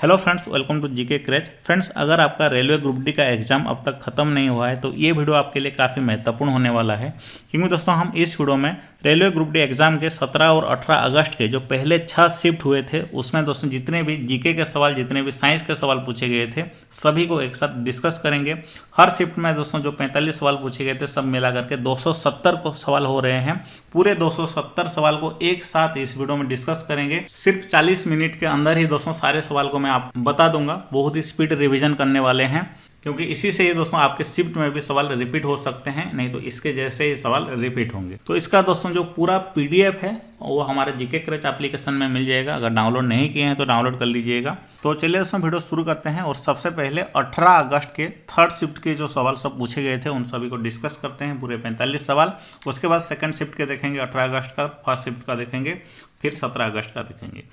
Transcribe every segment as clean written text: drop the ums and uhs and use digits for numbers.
Hello friends, welcome to GK crash. Friends, अगर आपका railway group D का exam अब तक खत्म नहीं हुआ है तो ये वीडियो आपके लिए काफ़ी महत्वपूर्ण होने वाला है, क्योंकि दोस्तों हम इस वीडियो में रेलवे ग्रुप डी एग्जाम के 17 और 18 अगस्त के जो पहले 6 शिफ्ट हुए थे उसमें दोस्तों जितने भी जीके के सवाल, जितने भी साइंस के सवाल पूछे गए थे सभी को एक साथ डिस्कस करेंगे। हर शिफ्ट में दोस्तों जो 45 सवाल पूछे गए थे सब मिला करके 270 को सवाल हो रहे हैं। पूरे 270 सवाल को एक साथ इस वीडियो में डिस्कस करेंगे। सिर्फ 40 मिनट के अंदर ही दोस्तों सारे सवाल को मैं आप बता दूंगा। बहुत ही स्पीड रिवीजन करने वाले हैं, क्योंकि इसी से ही दोस्तों आपके शिफ्ट में भी सवाल रिपीट हो सकते हैं, नहीं तो इसके जैसे ही सवाल रिपीट होंगे। तो इसका दोस्तों जो पूरा पीडीएफ है वो हमारे जीके क्रैच एप्लीकेशन में मिल जाएगा। अगर डाउनलोड नहीं किए हैं तो डाउनलोड कर लीजिएगा। तो चलिए दोस्तों वीडियो शुरू करते हैं और सबसे पहले 18 अगस्त के थर्ड शिफ्ट के जो सवाल सब पूछे गए थे उन सभी को डिस्कस करते हैं, पूरे 45 सवाल। उसके बाद सेकंड शिफ्ट के देखेंगे 18 अगस्त का, फर्स्ट शिफ्ट का देखेंगे, फिर 17 अगस्त का देखेंगे।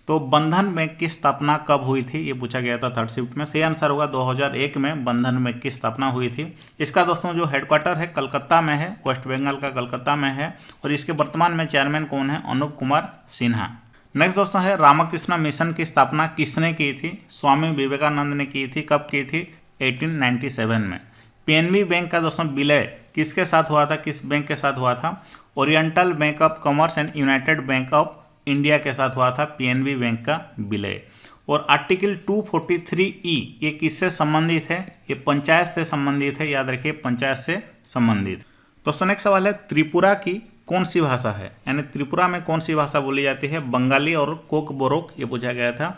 तो बंधन बैंक की स्थापना कब हुई थी ये पूछा गया था थर्ड शिफ्ट में। सही आंसर होगा 2001 में बंधन बैंक की स्थापना हुई थी। इसका दोस्तों जो हेडक्वार्टर है कलकत्ता में है, वेस्ट बंगाल का कलकत्ता में है, और इसके वर्तमान में चेयरमैन कौन है? अनूप कुमार सिन्हा। नेक्स्ट दोस्तों है रामकृष्ण मिशन की स्थापना किसने की थी? स्वामी विवेकानंद ने की थी। कब की थी? 1897 में। पीएनबी बैंक का दोस्तों विलय किसके साथ हुआ था? किस बैंक के साथ हुआ था? Oriental bank of commerce and United bank of India के साथ हुआ था पीएनबी बैंक का विलय। और आर्टिकल 243E ये किससे संबंधित है? ये पंचायत से संबंधित है, याद रखिए पंचायत से संबंधित। दोस्तों नेक्स्ट सवाल है त्रिपुरा की कौन सी भाषा है? यानी त्रिपुरा में कौन सी भाषा बोली जाती है? बंगाली और कोकबोरोक, ये पूछा गया था।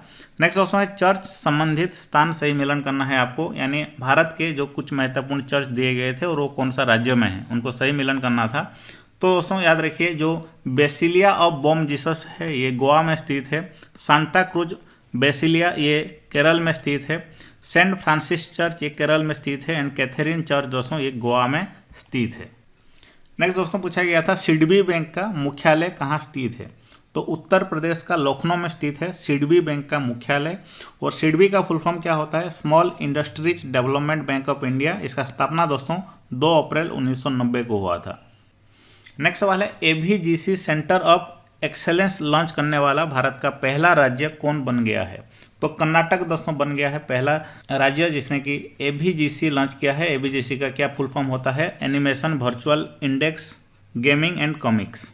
नेक्स्ट दोस्तों है चर्च संबंधित स्थान सही मिलन करना है आपको, यानी भारत के जो कुछ महत्वपूर्ण चर्च दिए गए थे और वो कौन सा राज्य में है उनको सही मिलन करना था। तो दोस्तों याद रखिए जो बेसिलिया ऑफ बॉम जीसस है ये गोवा में स्थित है। सांता क्रूज बेसिलिया ये केरल में स्थित है। सेंट फ्रांसिस चर्च ये केरल में स्थित है। एंड कैथरीन चर्च दोस्तों ये गोवा में स्थित है। नेक्स्ट दोस्तों पूछा गया था सिडबी बैंक का मुख्यालय कहाँ स्थित है? तो उत्तर प्रदेश का लखनऊ में स्थित है सिडबी बैंक का मुख्यालय। और सिडबी का फुल फॉर्म क्या होता है? Small industries development bank of India. इसका स्थापना दोस्तों 2 अप्रैल 1990 को हुआ था। नेक्स्ट सवाल है AVGC centre of excellence launch करने वाला भारत का पहला राज्य कौन बन गया है? तो कर्नाटक दोस्तों बन गया है पहला राज्य जिसने कि एवीजीसी लॉन्च किया है। एवीजीसी का क्या फुल फॉर्म होता है? Animation virtual index gaming and comics.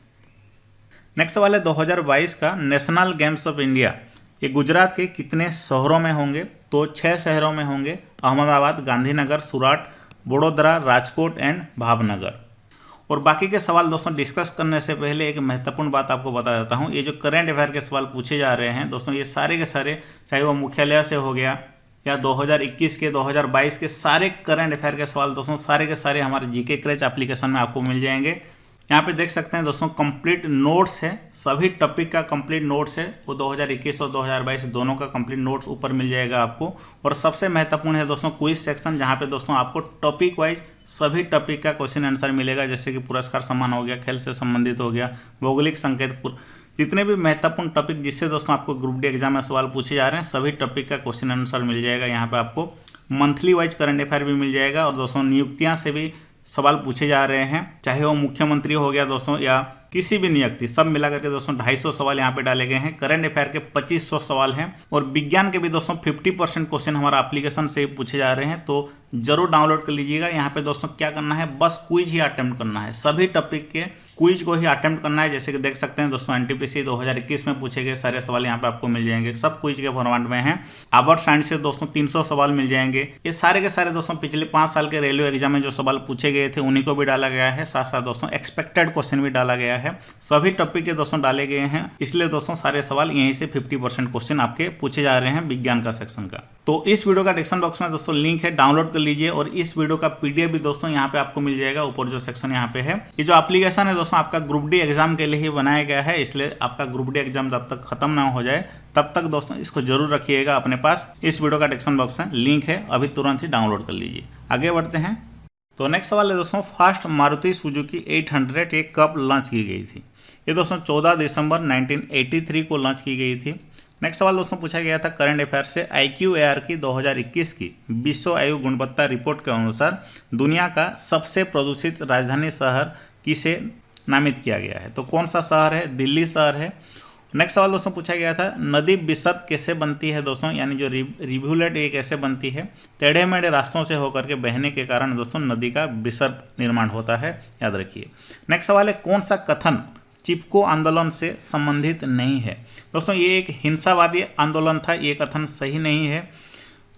Next सवाल है 2022 का नेशनल गेम्स ऑफ इंडिया ये गुजरात के कितने शहरों में होंगे? तो 6 शहरों में होंगे। अहमदाबाद, गांधीनगर, सूरत, वडोदरा, राजकोट एंड भावनगर। और बाकी के सवाल दोस्तों डिस्कस करने से पहले एक महत्वपूर्ण बात आपको बता देता हूँ। ये जो करंट अफेयर के सवाल पूछे जा रहे हैं दोस्तों ये सारे के सारे, चाहे वो मुख्यालय से हो गया या 2021 के 2022 के सारे करंट अफेयर के सवाल दोस्तों सारे के सारे हमारे जीके क्रैच एप्लीकेशन में आपको मिल जाएंगे। यहाँ पे देख सकते हैं दोस्तों कंप्लीट नोट्स है, सभी टॉपिक का कंप्लीट नोट्स है। वो 2021 और 2022 दोनों का कंप्लीट नोट्स ऊपर मिल जाएगा आपको। और सबसे महत्वपूर्ण है दोस्तों क्विज सेक्शन, जहाँ पे दोस्तों आपको टॉपिक वाइज सभी टॉपिक का क्वेश्चन आंसर मिलेगा, जैसे कि पुरस्कार सम्मान हो गया, खेल से संबंधित हो गया, भौगोलिक संकेत, जितने भी महत्वपूर्ण टॉपिक जिससे दोस्तों आपको ग्रुप डी एग्जाम में सवाल पूछे जा रहे हैं सभी टॉपिक का क्वेश्चन आंसर मिल जाएगा। यहाँ पे आपको मंथली वाइज करंट अफेयर भी मिल जाएगा। और दोस्तों नियुक्तियाँ से भी सवाल पूछे जा रहे हैं, चाहे वो मुख्यमंत्री हो गया दोस्तों या किसी भी नियुक्ति, सब मिला करके दोस्तों 250 सवाल यहाँ पे डाले गए हैं। करंट अफेयर के 2500 सवाल हैं। और विज्ञान के भी दोस्तों 50% क्वेश्चन हमारा एप्लीकेशन से ही पूछे जा रहे हैं, तो जरूर डाउनलोड कर लीजिएगा। यहाँ पे दोस्तों क्या करना है, बस क्विज ही अटेम्प्ट करना है, सभी टॉपिक के क्विज को ही अटेम्प्ट करना है। जैसे कि देख सकते हैं दोस्तों एनटीपीसी 2021 में पूछे गए सारे सवाल यहाँ पे आपको मिल जाएंगे, सब क्विज के फॉर्मेट में हैं। आवर्ट साइंस से दोस्तों 300 सवाल मिल जाएंगे। ये सारे के सारे दोस्तों पिछले 5 साल के रेलवे एग्जाम में जो सवाल पूछे गए थे उन्हीं को भी डाला गया है, साथ साथ दोस्तों एक्सपेक्टेड क्वेश्चन भी डाला गया है। सभी टॉपिक के दोस्तों डाले गए हैं, इसलिए दोस्तों सारे सवाल यहीं से 50% क्वेश्चन आपके पूछे जा रहे हैं विज्ञान का सेक्शन का। तो इस वीडियो का डिस्क्रिप्शन बॉक्स में दोस्तों लिंक है, डाउनलोड कर लीजिए। और इस वीडियो का पीडीएफ भी दोस्तों यहाँ पे आपको मिल जाएगा, ऊपर जो सेक्शन यहाँ पे है। ये जो एप्लीकेशन है दोस्तों आपका ग्रुप डी एग्जाम के लिए ही बनाया गया है, इसलिए आपका ग्रुप डी एग्जाम जब तक खत्म ना हो जाए तब तक दोस्तों इसको जरूर रखिएगा अपने पास। इस वीडियो का डिस्क्रिप्शन बॉक्स में लिंक है, अभी तुरंत ही डाउनलोड कर लीजिए। आगे बढ़ते हैं। तो नेक्स्ट सवाल है दोस्तों फास्ट मारुति सुजुकी 800 ये कब लॉन्च की गई थी? ये दोस्तों 14 दिसंबर 1983 को लॉन्च की गई थी। नेक्स्ट सवाल दोस्तों पूछा गया था करंट अफेयर से IQAR की 2021 की विश्व आयु गुणवत्ता रिपोर्ट के अनुसार दुनिया का सबसे प्रदूषित राजधानी शहर किसे नामित किया गया है? तो कौन सा शहर है? दिल्ली शहर है। नेक्स्ट सवाल दोस्तों पूछा गया था, नदी विसर्ग कैसे बनती है दोस्तों, यानी जो रिव्यूलेट ये कैसे बनती है। टेढ़े मेढ़े रास्तों से होकर के बहने के कारण दोस्तों नदी का विसर्ग निर्माण होता है, याद रखिए। नेक्स्ट सवाल है, कौन सा कथन चिपको आंदोलन से संबंधित नहीं है। दोस्तों ये एक हिंसावादी आंदोलन था, ये कथन सही नहीं है,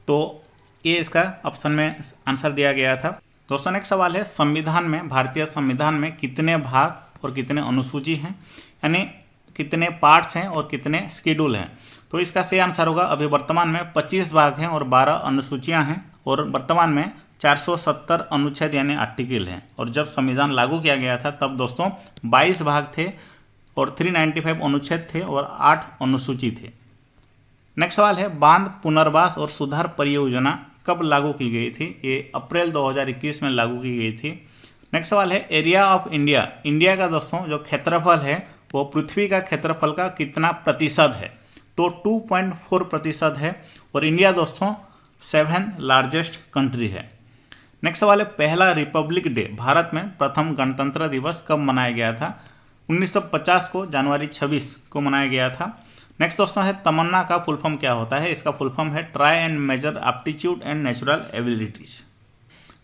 तो ये इसका ऑप्शन में आंसर दिया गया था। दोस्तों नेक्स्ट सवाल है, संविधान में, भारतीय संविधान में कितने भाग और कितने अनुसूची हैं, यानी कितने पार्ट्स हैं और कितने शेड्यूल हैं। तो इसका सही आंसर होगा, अभी वर्तमान में 25 भाग हैं और 12 अनुसूचियां हैं, और वर्तमान में 470 अनुच्छेद यानी आर्टिकल हैं। और जब संविधान लागू किया गया था तब दोस्तों 22 भाग थे और 395 अनुच्छेद थे और 8 अनुसूची थे। नेक्स्ट सवाल है, बांध पुनर्वास और सुधार परियोजना कब लागू की गई थी। ये अप्रैल 2021 में लागू की गई थी। नेक्स्ट सवाल है, एरिया ऑफ इंडिया, इंडिया का दोस्तों जो क्षेत्रफल है वो पृथ्वी का क्षेत्रफल का कितना प्रतिशत है। तो 2.4% है, और इंडिया दोस्तों 7th लार्जेस्ट कंट्री है। नेक्स्ट सवाल है, पहला रिपब्लिक डे, भारत में प्रथम गणतंत्र दिवस कब मनाया गया था। 1950 को जनवरी 26 को मनाया गया था। नेक्स्ट दोस्तों है, तमन्ना का फुल फॉर्म क्या होता है। इसका फुल फॉर्म है try and measure aptitude and natural abilities.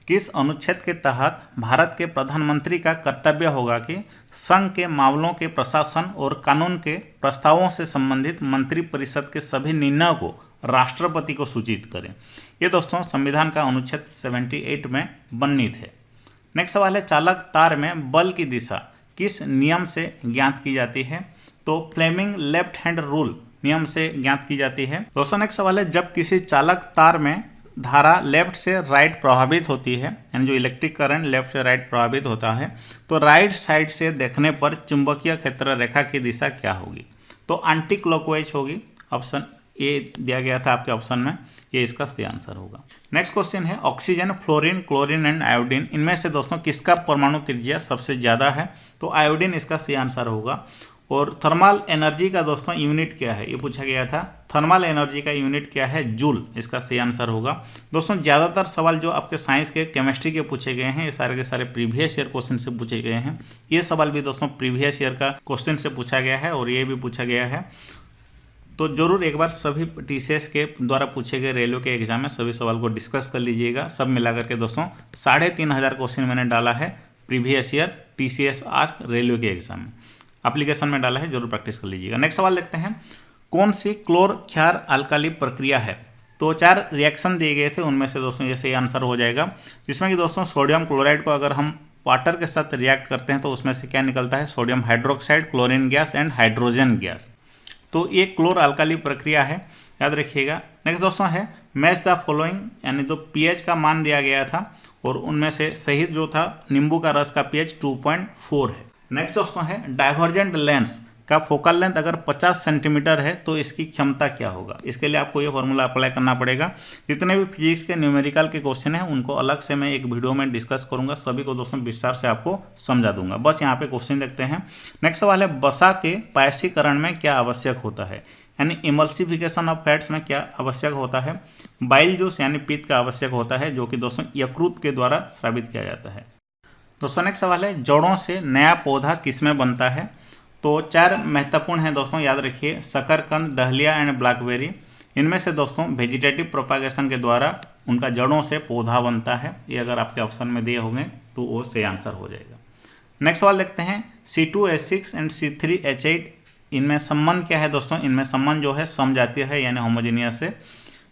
किस अनुच्छेद के तहत भारत के प्रधानमंत्री का कर्तव्य होगा कि संघ के मामलों के प्रशासन और कानून के प्रस्तावों से संबंधित मंत्रिपरिषद के सभी निर्णयों को राष्ट्रपति को सूचित करें। ये दोस्तों संविधान का अनुच्छेद 78 में वर्णित है। नेक्स्ट सवाल है, चालक तार में बल की दिशा किस नियम से ज्ञात की जाती है। तो फ्लेमिंग लेफ्ट हैंड रूल नियम से ज्ञात की जाती है। दोस्तों नेक्स्ट सवाल है, जब किसी चालक तार में धारा लेफ्ट से राइट प्रभावित होती है, यानी जो इलेक्ट्रिक करंट लेफ्ट से राइट प्रभावित होता है, तो राइट साइड से देखने पर चुंबकीय क्षेत्र रेखा की दिशा क्या होगी। तो एंटी क्लॉकवाइज होगी। ऑप्शन ए दिया गया था आपके ऑप्शन में, ये इसका सही आंसर होगा। नेक्स्ट क्वेश्चन है, oxygen, fluorine, chlorine and iodine, इनमें से दोस्तों किसका परमाणु त्रिज्या सबसे ज़्यादा है। तो आयोडीन इसका सही आंसर होगा। और थर्मल एनर्जी का दोस्तों यूनिट क्या है, ये पूछा गया था। थर्मल एनर्जी का यूनिट क्या है, जूल, इसका सही आंसर होगा। दोस्तों ज़्यादातर सवाल जो आपके साइंस के, केमिस्ट्री के पूछे गए हैं, ये सारे के सारे प्रीवियस ईयर क्वेश्चन से पूछे गए हैं। ये सवाल भी दोस्तों प्रीवियस ईयर का क्वेश्चन से पूछा गया है और ये भी पूछा गया है। तो जरूर एक बार सभी TCS के द्वारा पूछे गए रेलवे के एग्जाम में सभी सवाल को डिस्कस कर लीजिएगा। सब मिला करके दोस्तों 3500 क्वेश्चन मैंने डाला है previous year TCS ask railway के एग्जाम में, एप्लीकेशन में डाला है, जरूर प्रैक्टिस कर लीजिएगा। नेक्स्ट सवाल देखते हैं, कौन सी क्लोर क्षार अल्काली प्रक्रिया है। तो 4 रिएक्शन दिए गए थे, उनमें से दोस्तों ये सही आंसर हो जाएगा, जिसमें कि दोस्तों सोडियम क्लोराइड को अगर हम वाटर के साथ रिएक्ट करते हैं तो उसमें से क्या निकलता है, sodium hydroxide, chlorine gas and hydrogen gas. तो ये क्लोर अल्काली प्रक्रिया है, याद रखिएगा। नेक्स्ट दोस्तों है, मैच द फॉलोइंग, यानी जो pH का मान दिया गया था और उनमें से सही जो था नींबू का रस का pH 2.4 है। नेक्स्ट दोस्तों है, डाइवर्जेंट लेंस का फोकल लेंथ अगर 50 सेंटीमीटर है तो इसकी क्षमता क्या होगा। इसके लिए आपको ये फॉर्मूला अप्लाई करना पड़ेगा। जितने भी फिजिक्स के न्यूमेरिकल के क्वेश्चन हैं उनको अलग से मैं एक वीडियो में डिस्कस करूंगा, सभी को दोस्तों विस्तार से आपको समझा दूंगा। बस यहाँ पे क्वेश्चन देखते हैं। नेक्स्ट सवाल है, वसा के पायसीकरण में क्या आवश्यक होता है, यानी इमल्सिफिकेशन ऑफ फैट्स में क्या आवश्यक होता है। बाइल जूस यानी पित्त का आवश्यक होता है, जो कि दोस्तों यकृत के द्वारा स्रावित किया जाता है। दोस्तों नेक्स्ट सवाल है, जड़ों से नया पौधा किसमें बनता है। तो 4 महत्वपूर्ण हैं दोस्तों, याद रखिए, शकरकंद, डहलिया एंड ब्लैकबेरी। इनमें से दोस्तों वेजिटेटिव प्रोपागेशन के द्वारा उनका जड़ों से पौधा बनता है। ये अगर आपके ऑप्शन में दिए होंगे तो वो सही आंसर हो जाएगा। नेक्स्ट सवाल देखते हैं, C2H6 एंड C3H8 इनमें संबंध क्या है दोस्तों। इनमें संबंध जो है समजातीय है, यानी होमोजीनियस है।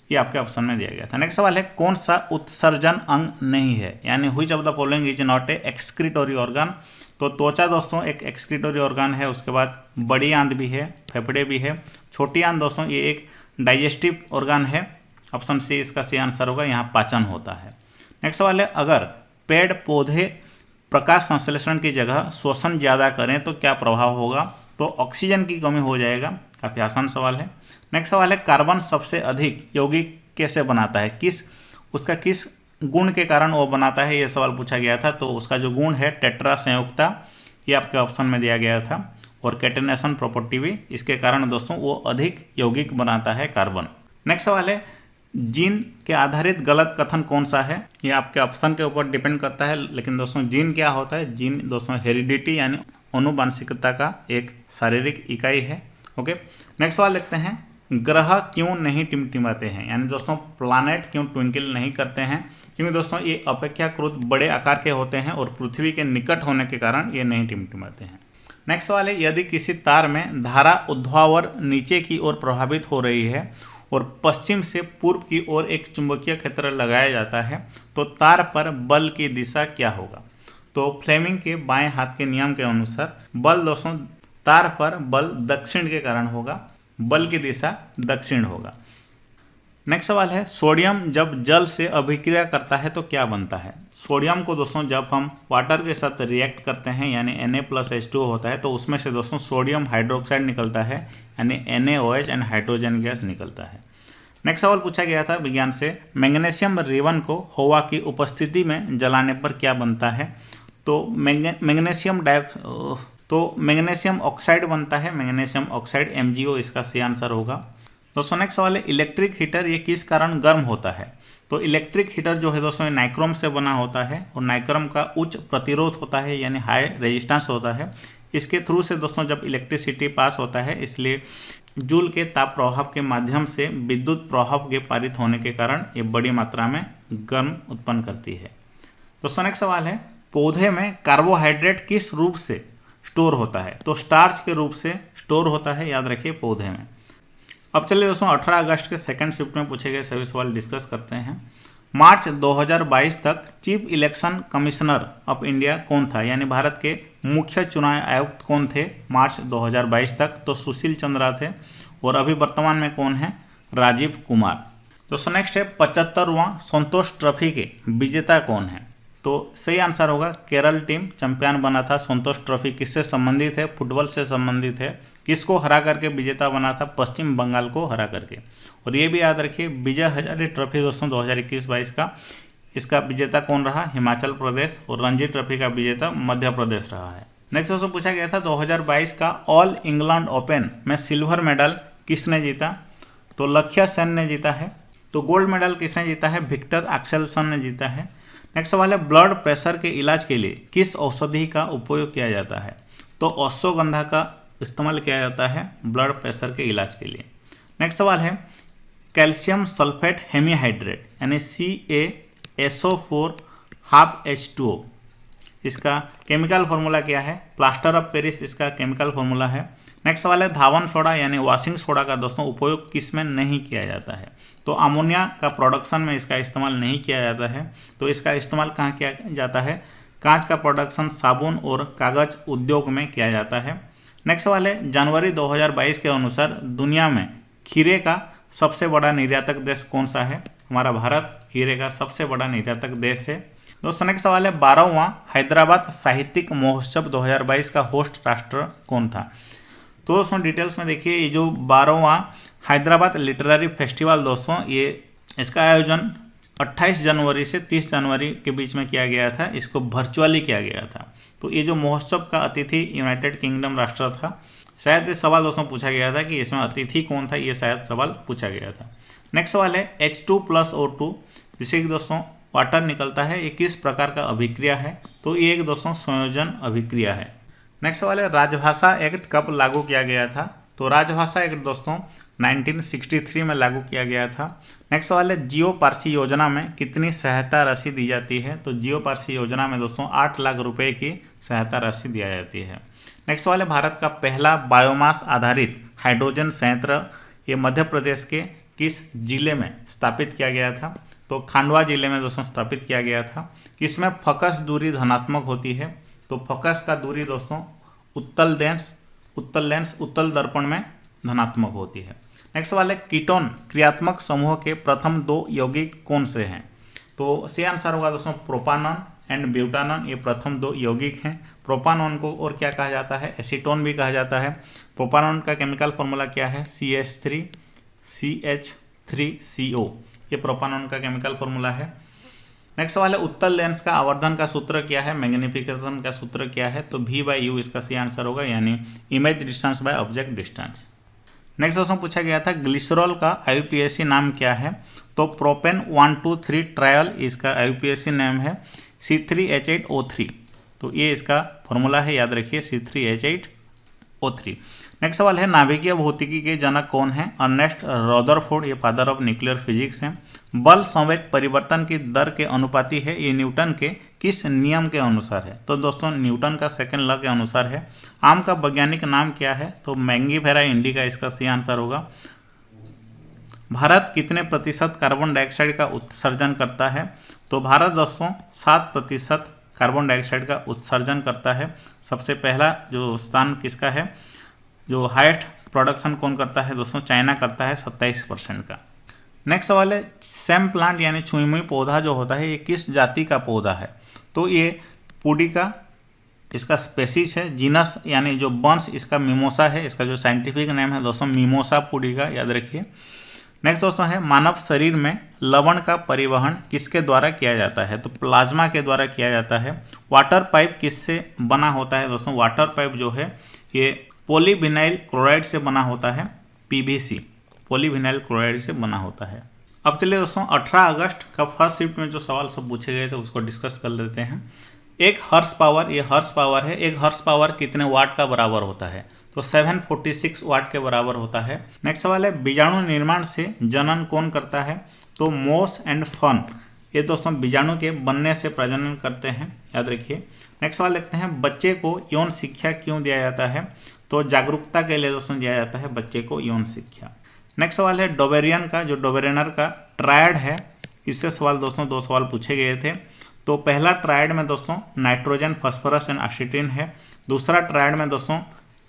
ये आपके ऑप्शन में दिया गया था। नेक्स्ट सवाल है, कौन सा उत्सर्जन अंग नहीं है, यानी which of the following is not a एक्सक्रीटोरी organ. तो त्वचा दोस्तों एक एक्सक्रीटोरी ऑर्गन है, उसके बाद बड़ी आंत भी है, फेफड़े भी है। छोटी आंत दोस्तों ये एक डाइजेस्टिव ऑर्गन है। ऑप्शन सी इसका सही आंसर होगा, यहाँ पाचन होता है। नेक्स्ट सवाल है, अगर पेड़ पौधे प्रकाश संश्लेषण की जगह शोषण ज़्यादा करें तो क्या प्रभाव होगा। तो ऑक्सीजन की कमी हो जाएगा। काफ़ी आसान सवाल है। नेक्स्ट सवाल है, कार्बन सबसे अधिक यौगिक कैसे बनाता है, उसका किस गुण के कारण वो बनाता है, ये सवाल पूछा गया था। तो उसका जो गुण है टेट्रा संयुक्ता, ये आपके ऑप्शन में दिया गया था। और कैटेनेशन प्रॉपर्टी भी, इसके कारण दोस्तों वो अधिक यौगिक बनाता है कार्बन। नेक्स्ट सवाल है, जीन के आधारित गलत कथन कौन सा है। ये आपके ऑप्शन के ऊपर डिपेंड करता है, लेकिन दोस्तों जीन क्या होता है। जीन दोस्तों हेरिडिटी यानी अनुवांशिकता का एक शारीरिक इकाई है। ओके, नेक्स्ट सवाल देखते हैं, ग्रह क्यों नहीं टिमटिमाते हैं, यानी दोस्तों प्लानेट क्यों ट्विंकल नहीं करते हैं, क्योंकि दोस्तों ये अपेक्षाकृत बड़े आकार के होते हैं और पृथ्वी के निकट होने के कारण ये नहीं टिमटिमाते हैं। नेक्स्ट सवाल है, यदि किसी तार में धारा ऊर्ध्वाधर नीचे की ओर प्रभावित हो रही है और पश्चिम से पूर्व की ओर एक चुंबकीय क्षेत्र लगाया जाता है तो तार पर बल की दिशा क्या होगा। तो फ्लेमिंग के बाएं हाथ के नियम के अनुसार बल दोस्तों तार पर बल दक्षिण के कारण होगा, बल की दिशा दक्षिण होगा। नेक्स्ट सवाल है, सोडियम जब जल से अभिक्रिया करता है तो क्या बनता है। सोडियम को दोस्तों जब हम वाटर के साथ रिएक्ट करते हैं यानी Na+H2O होता है तो उसमें से दोस्तों सोडियम हाइड्रोक्साइड निकलता है यानी NaOH एंड हाइड्रोजन गैस निकलता है। नेक्स्ट सवाल पूछा गया था विज्ञान से, मैग्नीशियम रेवन को हवा की उपस्थिति में जलाने पर क्या बनता है। तो मैग्नीशियम ऑक्साइड बनता है, मैग्नीशियम ऑक्साइड MgO इसका सही आंसर होगा। दोस्तों नेक्स्ट सवाल है, इलेक्ट्रिक हीटर ये किस कारण गर्म होता है। तो इलेक्ट्रिक हीटर जो है दोस्तों नाइक्रोम से बना होता है और नाइक्रोम का उच्च प्रतिरोध होता है यानी हाई रेजिस्टेंस होता है। इसके थ्रू से दोस्तों जब इलेक्ट्रिसिटी पास होता है इसलिए जूल के ताप प्रभाव के माध्यम से विद्युत प्रभाव के पारित होने के कारण ये बड़ी मात्रा में गर्म उत्पन्न करती है। दोस्तों नेक्स्ट सवाल है, पौधे में कार्बोहाइड्रेट किस रूप से स्टोर होता है। तो स्टार्च के रूप से स्टोर होता है, याद रखिए पौधे में। अब चलिए दोस्तों 18 अगस्त के सेकंड शिफ्ट में पूछे गए सभी सवाल डिस्कस करते हैं। मार्च 2022 तक chief election commissioner of India कौन था, यानी भारत के मुख्य चुनाव आयुक्त कौन थे मार्च 2022 तक। तो सुशील चंद्रा थे और अभी वर्तमान में कौन है, राजीव कुमार। दोस्तों नेक्स्ट है, 75वां संतोष ट्रॉफी के विजेता कौन है। तो सही आंसर होगा केरल टीम चैंपियन बना था। संतोष ट्रॉफी किससे संबंधित है, फुटबॉल से संबंधित है। किसको हरा करके विजेता बना था, पश्चिम बंगाल को हरा करके। और ये भी याद रखिए विजय हजारे ट्रॉफी दोस्तों 2021-22 का, इसका विजेता कौन रहा, हिमाचल प्रदेश। और रणजी ट्रॉफी का विजेता मध्य प्रदेश रहा है। नेक्स्ट दोस्तों पूछा गया था 2022 का ऑल इंग्लैंड ओपन में सिल्वर मेडल किसने जीता। तो लक्ष्य सेन ने जीता है। तो गोल्ड मेडल किसने जीता है, विक्टर एक्सेल्सन ने जीता है। नेक्स्ट सवाल है, ब्लड प्रेशर के इलाज के लिए किस औषधि का उपयोग किया जाता है। तो अश्वगंधा का इस्तेमाल किया जाता है ब्लड प्रेशर के इलाज के लिए। नेक्स्ट सवाल है, कैल्शियम सल्फेट हेमीहाइड्रेट यानी CaSO4 हाफ H2O इसका केमिकल फार्मूला क्या है, प्लास्टर ऑफ पेरिस इसका केमिकल फार्मूला है। नेक्स्ट सवाल है, धावन सोडा यानी वॉशिंग सोडा का दोस्तों उपयोग किस में नहीं किया जाता है। तो अमोनिया का प्रोडक्शन में इसका इस्तेमाल नहीं किया जाता है। तो इसका इस्तेमाल कहाँ किया जाता है, कांच का प्रोडक्शन, साबुन और कागज उद्योग में किया जाता है। नेक्स्ट सवाल है, जनवरी 2022 के अनुसार दुनिया में खीरे का सबसे बड़ा निर्यातक देश कौन सा है। हमारा भारत खीरे का सबसे बड़ा निर्यातक देश है। दोस्तों नेक्स्ट सवाल है, 12वां हैदराबाद साहित्यिक महोत्सव 2022 का होस्ट राष्ट्र कौन था। तो दोस्तों डिटेल्स में देखिए, ये जो 12वां हैदराबाद लिटरेरी फेस्टिवल दोस्तों ये इसका आयोजन 28 जनवरी से 30 जनवरी के बीच में किया गया था। इसको वर्चुअली किया गया था। तो ये जो महोत्सव का अतिथि यूनाइटेड किंगडम राष्ट्र था। शायद ये सवाल दोस्तों पूछा गया था कि इसमें अतिथि कौन था, ये शायद सवाल पूछा गया था। नेक्स्ट सवाल है, H2+O2 जिसे कि दोस्तों वाटर निकलता है, ये किस प्रकार का अभिक्रिया है। तो ये एक दोस्तों संयोजन अभिक्रिया है। नेक्स्ट सवाल है, राजभाषा एक्ट कब लागू किया गया था। तो राजभाषा एक्ट दोस्तों 1963 में लागू किया गया था। नेक्स्ट सवाल है, जियो पारसी योजना में कितनी सहायता राशि दी जाती है। तो जियो पारसी योजना में दोस्तों 8 लाख रुपए की सहायता राशि दी जाती है। नेक्स्ट सवाल है, भारत का पहला बायोमास आधारित हाइड्रोजन संयंत्र ये मध्य प्रदेश के किस जिले में स्थापित किया गया था। तो खांडवा जिले में दोस्तों स्थापित किया गया था। किसमें फोकस दूरी धनात्मक होती है। तो फोकस का दूरी दोस्तों उत्तल लेंस उत्तल दर्पण में धनात्मक होती है। नेक्स्ट सवाल है, कीटोन क्रियात्मक समूह के प्रथम 2 यौगिक कौन से हैं। तो सही आंसर होगा दोस्तों प्रोपानॉन एंड ब्यूटानॉन, ये प्रथम 2 यौगिक हैं। प्रोपानॉन को और क्या कहा जाता है, एसीटोन भी कहा जाता है। प्रोपानॉन का केमिकल फॉर्मूला क्या है, CH3CH3CO, ये प्रोपानॉन का केमिकल फॉर्मूला है। नेक्स्ट सवाल है, उत्तल लेंस का आवर्धन का सूत्र क्या है, मैग्निफिकेशन का सूत्र क्या है। तो V/U इसका सही आंसर होगा, यानी image distance by object distance. Next दोस्तों पूछा गया था ग्लिसरॉल का IUPAC नाम क्या है। तो प्रोपेन 1,2,3 ट्रायल इसका IUPAC नाम है। C3H8O3, तो ये इसका फॉर्मूला है, याद रखिए C3H8O3। नेक्स्ट सवाल है नाभिकीय भौतिकी के जनक कौन है? अर्नेस्ट रदरफोर्ड, ये फादर ऑफ न्यूक्लियर फिजिक्स हैं। बल संवेग परिवर्तन की दर के अनुपाती है, ये न्यूटन के किस नियम के अनुसार है? तो दोस्तों न्यूटन का सेकंड लॉ के अनुसार है। आम का वैज्ञानिक नाम क्या है? तो मैंगीफेरा इंडिका इसका सही आंसर होगा। भारत कितने प्रतिशत कार्बन डाइऑक्साइड का उत्सर्जन करता है? तो भारत दोस्तों 7% कार्बन डाइऑक्साइड का उत्सर्जन करता है। सबसे पहला जो स्थान किसका है? जो हाईएस्ट प्रोडक्शन कौन करता है दोस्तों? चाइना करता है 27% का। नेक्स्ट सवाल है सैम प्लांट यानी छुई पौधा जो होता है ये किस जाति का पौधा है? तो ये पुडिका इसका स्पेसीज है। जीनस यानी जो वंश इसका मिमोसा है, इसका जो साइंटिफिक नेम है दोस्तों मिमोसा पुडिका, याद रखिए। नेक्स्ट दोस्तों है मानव शरीर में लवण का परिवहन किसके द्वारा किया जाता है? तो प्लाज्मा के द्वारा किया जाता है। वाटर पाइप किससे बना होता है दोस्तों? वाटर पाइप जो है ये पॉलीविनाइल क्लोराइड से बना होता है, पीवीसी पॉलीविनाइल क्लोराइड से बना होता है। अब चलिए दोस्तों 18 अगस्त का फर्स्ट शिफ्ट में जो सवाल सब पूछे गए थे उसको डिस्कस कर लेते हैं। एक हर्स पावर, ये हर्स पावर है, एक हर्स पावर कितने वाट का बराबर होता है? तो 746 वाट के बराबर होता है। नेक्स्ट सवाल है बीजाणु निर्माण से जनन कौन करता है? तो मोस एंड फन, ये दोस्तों बीजाणु के बनने से प्रजनन करते हैं, याद रखिए। नेक्स्ट सवाल देखते हैं बच्चे को यौन शिक्षा क्यों दिया जाता है? तो जागरूकता के लिए दोस्तों दिया जाता है बच्चे को यौन शिक्षा। नेक्स्ट सवाल है डोबेरियन का, जो डोबेरिनर का ट्रायड है, इससे सवाल दोस्तों 2 सवाल पूछे गए थे। तो पहला ट्रायड में दोस्तों नाइट्रोजन, फास्फोरस एंड एसिटिन है। दूसरा ट्रायड में दोस्तों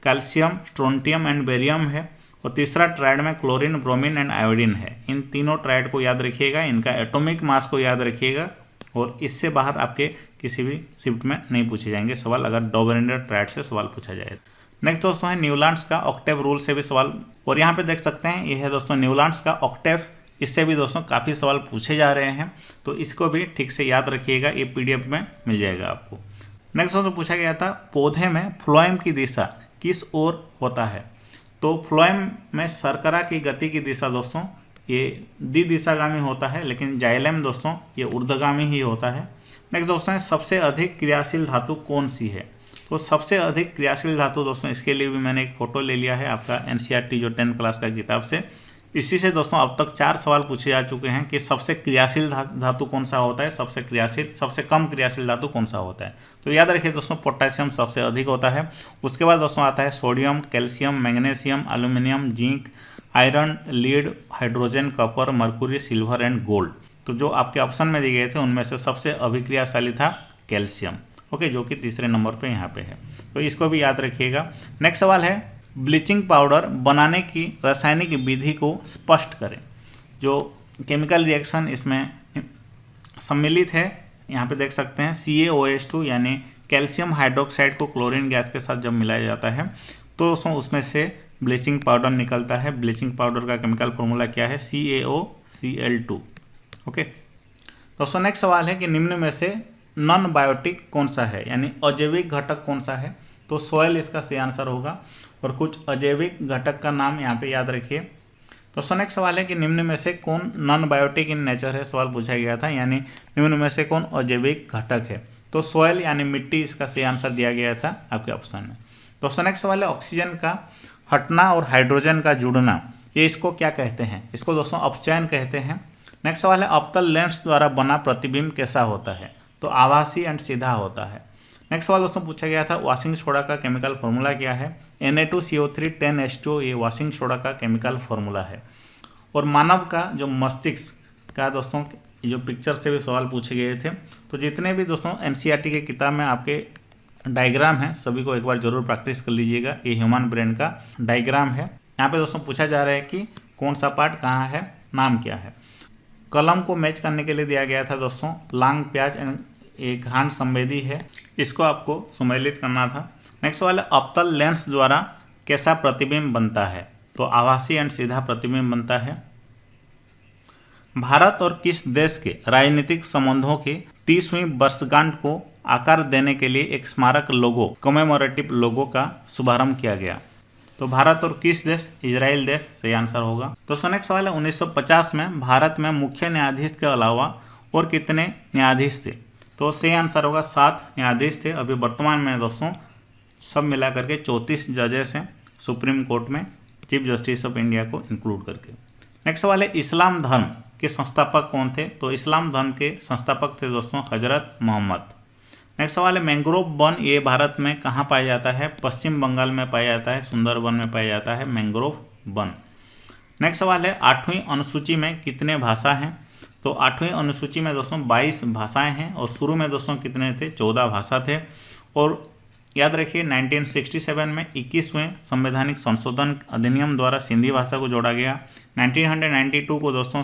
कैल्शियम, स्ट्रोंटियम एंड बेरियम है। और तीसरा ट्रायड में क्लोरीन, ब्रोमीन एंड आयोडीन है। इन तीनों ट्रायड को याद रखिएगा, इनका एटॉमिक मास को याद रखिएगा और इससे बाहर आपके किसी भी शिफ्ट में नहीं पूछे जाएंगे सवाल अगर डोबेरिनर ट्रायड से सवाल पूछा जाए। नेक्स्ट दोस्तों है न्यूलैंड्स का ऑक्टेव रूल से भी सवाल, और यहाँ पे देख सकते हैं ये है दोस्तों न्यूलैंड्स का ऑक्टेव, इससे भी दोस्तों काफ़ी सवाल पूछे जा रहे हैं, तो इसको भी ठीक से याद रखिएगा, ये पीडीएफ में मिल जाएगा आपको। नेक्स्ट दोस्तों पूछा गया था पौधे में फ्लोएम की दिशा किस ओर होता है? तो फ्लोएम में शर्करा की गति की दिशा दोस्तों ये द्विदिशागामी होता है, लेकिन जाइलम दोस्तों ये ऊर्ध्वगामी ही होता है। नेक्स्ट दोस्तों सबसे अधिक क्रियाशील धातु कौन सी है? तो सबसे अधिक क्रियाशील धातु दोस्तों, इसके लिए भी मैंने एक फोटो ले लिया है आपका एनसीईआरटी जो 10th क्लास का किताब से। इसी से दोस्तों अब तक 4 सवाल पूछे जा चुके हैं कि सबसे क्रियाशील धातु कौन सा होता है, सबसे कम क्रियाशील धातु कौन सा होता है। तो याद रखिए दोस्तों पोटेशियम सबसे अधिक होता है। उसके बाद दोस्तों आता है sodium, calcium, magnesium, aluminium, zinc, iron, lead, hydrogen, copper, Mercury, silver and gold. तो जो आपके ऑप्शन में दिए गए थे उनमें से सबसे अभिक्रियाशाली था कैल्शियम, ओके, जो कि तीसरे नंबर पे यहाँ पे है, तो इसको भी याद रखिएगा। नेक्स्ट सवाल है ब्लीचिंग पाउडर बनाने की रासायनिक विधि को स्पष्ट करें। जो केमिकल रिएक्शन इसमें सम्मिलित है यहाँ पे देख सकते हैं CaOH2 यानी कैल्शियम हाइड्रोक्साइड को क्लोरीन गैस के साथ जब मिलाया जाता है तो उसमें से ब्लीचिंग पाउडर निकलता है। ब्लीचिंग पाउडर का केमिकल फॉर्मूला क्या है? CaOCl2, okay. दोस्तों नेक्स्ट सवाल है कि निम्न में से नॉन बायोटिक कौन सा है, यानी अजैविक घटक कौन सा है? तो सॉइल इसका सही आंसर होगा। और कुछ अजैविक घटक का नाम यहाँ पे याद रखिए। तो नेक्स्ट सवाल है कि निम्न में से कौन नॉन बायोटिक इन नेचर है, सवाल पूछा गया था, यानी निम्न में से कौन अजैविक घटक है? तो सॉइल यानी मिट्टी इसका सही आंसर दिया गया था आपके ऑप्शन में। दोस्तों नेक्स्ट सवाल है ऑक्सीजन का हटना और हाइड्रोजन का जुड़ना, ये इसको क्या कहते हैं? इसको दोस्तों अपचयन कहते हैं। नेक्स्ट सवाल है अवतल लेंस द्वारा बना प्रतिबिंब कैसा होता है? तो आभासी एंड सीधा होता है। नेक्स्ट सवाल दोस्तों पूछा गया था वॉशिंग सोडा का केमिकल फॉर्मूला क्या है? Na2CO3 10H2O, ये वॉशिंग सोडा का केमिकल फॉर्मूला है। और मानव का जो मस्तिष्क का दोस्तों जो पिक्चर से भी सवाल पूछे गए थे, तो जितने भी दोस्तों एनसीईआरटी के किताब में आपके डायग्राम है सभी को एक बार जरूर प्रैक्टिस कर लीजिएगा। ये ह्यूमन ब्रेन का डायग्राम है। यहाँ पे दोस्तों पूछा जा रहा है कि कौन सा पार्ट कहाँ है, नाम क्या है। कलम को मैच करने के लिए दिया गया था दोस्तों लांग प्याज एंड एक घ्राण संवेदी है, इसको आपको सुमेलित करना था। नेक्स्ट वाला अवतल लेंस द्वारा कैसा प्रतिबिंब बनता है? तो आभासी एंड सीधा प्रतिबिंब बनता है। भारत और किस देश के राजनीतिक संबंधों की 30वीं वर्षगांठ को आकार देने के लिए एक स्मारक लोगो, कमेमोरेटिव लोगो का शुभारंभ किया गया? तो भारत और किस देश? इजराइल देश सही आंसर होगा। तो नेक्स्ट सवाल है 1950 में भारत में मुख्य न्यायाधीश के अलावा और कितने न्यायाधीश थे? तो सही आंसर होगा 7 न्यायाधीश थे। अभी वर्तमान में दोस्तों सब मिला करके 34 जजेस हैं। सुप्रीम कोर्ट में चीफ जस्टिस ऑफ इंडिया को इंक्लूड करके। नेक्स्ट सवाल है इस्लाम धर्म के संस्थापक कौन थे? तो इस्लाम धर्म के संस्थापक थे दोस्तों हजरत मोहम्मद। नेक्स्ट सवाल है मैंग्रोव वन ये भारत में कहाँ पाया जाता है? पश्चिम बंगाल में पाया जाता है, सुंदरबन में पाया जाता है मैंग्रोव वन। नेक्स्ट सवाल है 8वीं अनुसूची में कितने भाषा हैं? तो 8वीं अनुसूची में दोस्तों 22 भाषाएं हैं और शुरू में दोस्तों कितने थे? 14 भाषा थे। और याद रखिए 1967 में 21वें संवैधानिक संशोधन अधिनियम द्वारा सिंधी भाषा को जोड़ा गया। 1992 को दोस्तों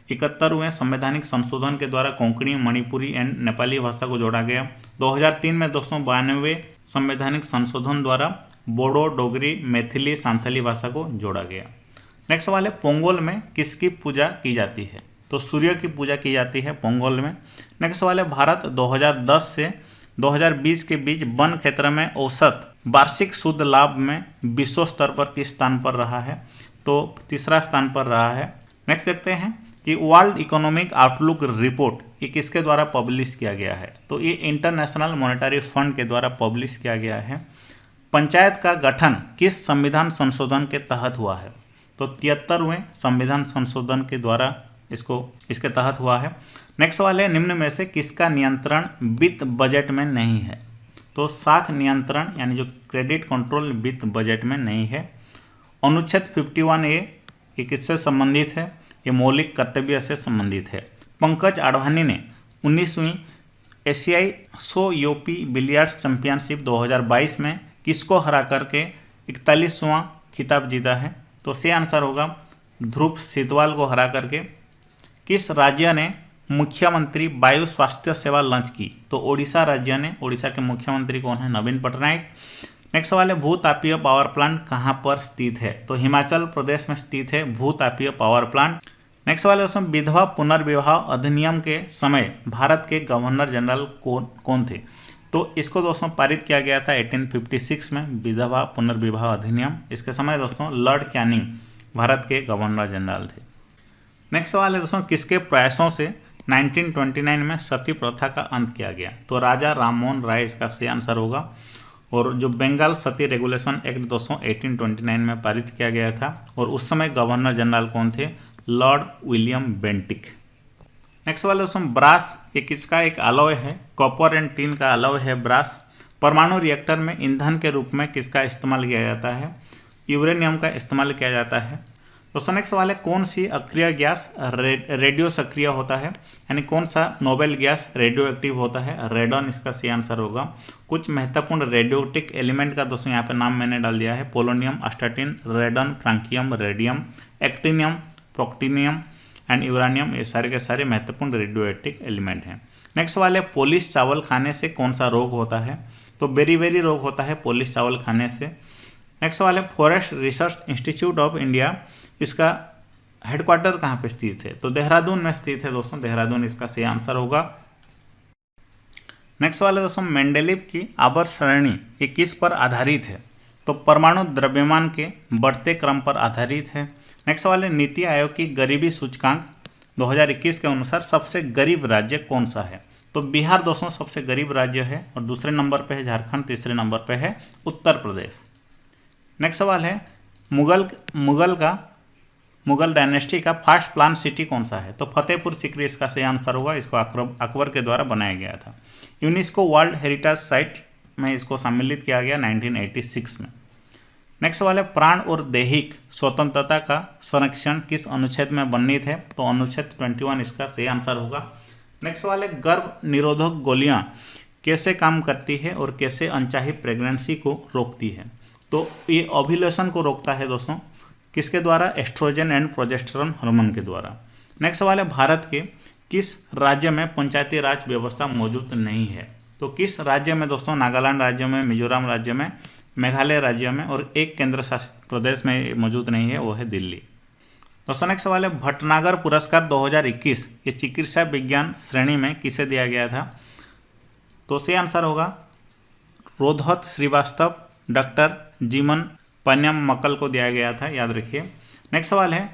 71वें संवैधानिक संशोधन के द्वारा कोंकणी, मणिपुरी एंड नेपाली भाषा को जोड़ा गया। 2003 में दोस्तों 92वें संवैधानिक संशोधन द्वारा बोडो, डोगरी, मैथिली, सांथली भाषा को जोड़ा गया। नेक्स्ट सवाल है पोंगल में किसकी पूजा की जाती है? तो सूर्य की पूजा की जाती है पोंगल में। नेक्स्ट सवाल है भारत 2010 से 2020 के बीच वन क्षेत्र में औसत वार्षिक शुद्ध लाभ में विश्व स्तर पर किस स्थान पर रहा है? तो तीसरा स्थान पर रहा है। नेक्स्ट देखते हैं कि वर्ल्ड इकोनॉमिक आउटलुक रिपोर्ट ये किसके द्वारा पब्लिश किया गया है? तो ये इंटरनेशनल मॉनेटरी फंड के द्वारा पब्लिश किया गया है। पंचायत का गठन किस संविधान संशोधन के तहत हुआ है? तो 73वें संविधान संशोधन के द्वारा इसके तहत हुआ है। नेक्स्ट सवाल है निम्न में से किसका नियंत्रण वित्त बजट में नहीं है? तो साख नियंत्रण यानी जो क्रेडिट कंट्रोल वित्त बजट में नहीं है। अनुच्छेद 51A ये किससे संबंधित है? ये मौलिक कर्तव्य से संबंधित है। पंकज आडवाणी ने 19वीं एशियाई सो यूपी बिलियर्ड्स चैंपियनशिप 2022 में किसको हरा करके 41वां खिताब जीता है? तो सही आंसर होगा ध्रुव सितवाल को हरा करके। किस राज्य ने मुख्यमंत्री वायु स्वास्थ्य सेवा लॉन्च की? तो ओडिशा राज्य ने। ओडिशा के मुख्यमंत्री कौन है? नवीन पटनायक। नेक्स्ट सवाल है भूतापीय पावर प्लांट कहाँ पर स्थित है? तो हिमाचल प्रदेश में स्थित है भूतापीय पावर प्लांट। नेक्स्ट सवाल है दोस्तों विधवा पुनर्विवाह अधिनियम के समय भारत के गवर्नर जनरल कौन थे? तो इसको दोस्तों पारित किया गया था 1856 में विधवा पुनर्विवाह अधिनियम। इसके समय दोस्तों लॉर्ड कैनिंग भारत के गवर्नर जनरल थे। नेक्स्ट सवाल है दोस्तों किसके प्रयासों से 1929 में सती प्रथा का अंत किया गया? तो राजा राममोहन राय इसका सही आंसर होगा। और जो बंगाल सती रेगुलेशन एक्ट दोस्तों 1829 में पारित किया गया था और उस समय गवर्नर जनरल कौन थे? Lord William Bentinck. नेक्स्ट वाला दोस्तों ब्रास ये किसका एक अलॉय है? कॉपर एंड टिन का अलॉय है ब्रास। परमाणु रिएक्टर में ईंधन के रूप में किसका इस्तेमाल किया जाता है? यूरेनियम का इस्तेमाल किया जाता है। दोस्तों नेक्स्ट सवाल है कौन सी अक्रिय गैस रेडियो सक्रिय होता है? यानी कौन सा नोबेल गैस रेडियो एक्टिव होता है? रेडन इसका सही आंसर होगा। कुछ महत्वपूर्ण रेडियोटिक एलिमेंट का दोस्तों यहाँ पे नाम मैंने डाल दिया है। Polonium, astatine, radon, francium, radium, actinium, protactinium and uranium ये सारे के सारे महत्वपूर्ण रेडियोएक्टिव एलिमेंट हैं। नेक्स्ट सवाल है पॉलिश चावल खाने से कौन सा रोग होता है? तो बेरी रोग होता है पॉलिश चावल खाने से। नेक्स्ट सवाल है forest research institute of India इसका हेडक्वार्टर कहाँ पे स्थित है? तो देहरादून में स्थित है दोस्तों, देहरादून इसका सही आंसर होगा। नेक्स्ट सवाल है दोस्तों मेंडेलीव की आवर्त सारणी ये किस पर आधारित है? तो परमाणु द्रव्यमान के बढ़ते क्रम पर आधारित है। नेक्स्ट सवाल है नीति आयोग की गरीबी सूचकांक 2021 के अनुसार सबसे गरीब राज्य कौन सा है? तो बिहार दोस्तों सबसे गरीब राज्य है और दूसरे नंबर पे है झारखंड, तीसरे नंबर पे है उत्तर प्रदेश। नेक्स्ट सवाल है मुगल डायनेस्टी का फर्स्ट प्लान सिटी कौन सा है? तो फतेहपुर सीकरी इसका सही आंसर होगा। इसको अकबर के द्वारा बनाया गया था। यूनेस्को वर्ल्ड हेरिटेज साइट में इसको सम्मिलित किया गया 1986 में। नेक्स्ट सवाल है प्राण और दैहिक स्वतंत्रता का संरक्षण किस अनुच्छेद में वर्णित है? तो अनुच्छेद 21 इसका सही आंसर होगा। नेक्स्ट सवाल है गर्भ निरोधक गोलियां कैसे काम करती है और कैसे अनचाही प्रेगनेंसी को रोकती है? तो ये ओव्यूलेशन को रोकता है दोस्तों किसके द्वारा? एस्ट्रोजन एंड प्रोजेस्टेरोन हार्मोन के द्वारा। नेक्स्ट सवाल है भारत के किस राज्य में पंचायती राज व्यवस्था मौजूद नहीं है? तो किस राज्य में दोस्तों? नागालैंड राज्य में, मिजोरम राज्य में, मेघालय राज्य में और एक केंद्र शासित प्रदेश में मौजूद नहीं है, वो है दिल्ली। दोस्तों नेक्स्ट सवाल है भटनागर पुरस्कार 2021 ये चिकित्सा विज्ञान श्रेणी में किसे दिया गया था? तो सही आंसर होगा रोधत श्रीवास्तव, डॉक्टर जीमन पन्यम मक्कल को दिया गया था, याद रखिए। नेक्स्ट सवाल है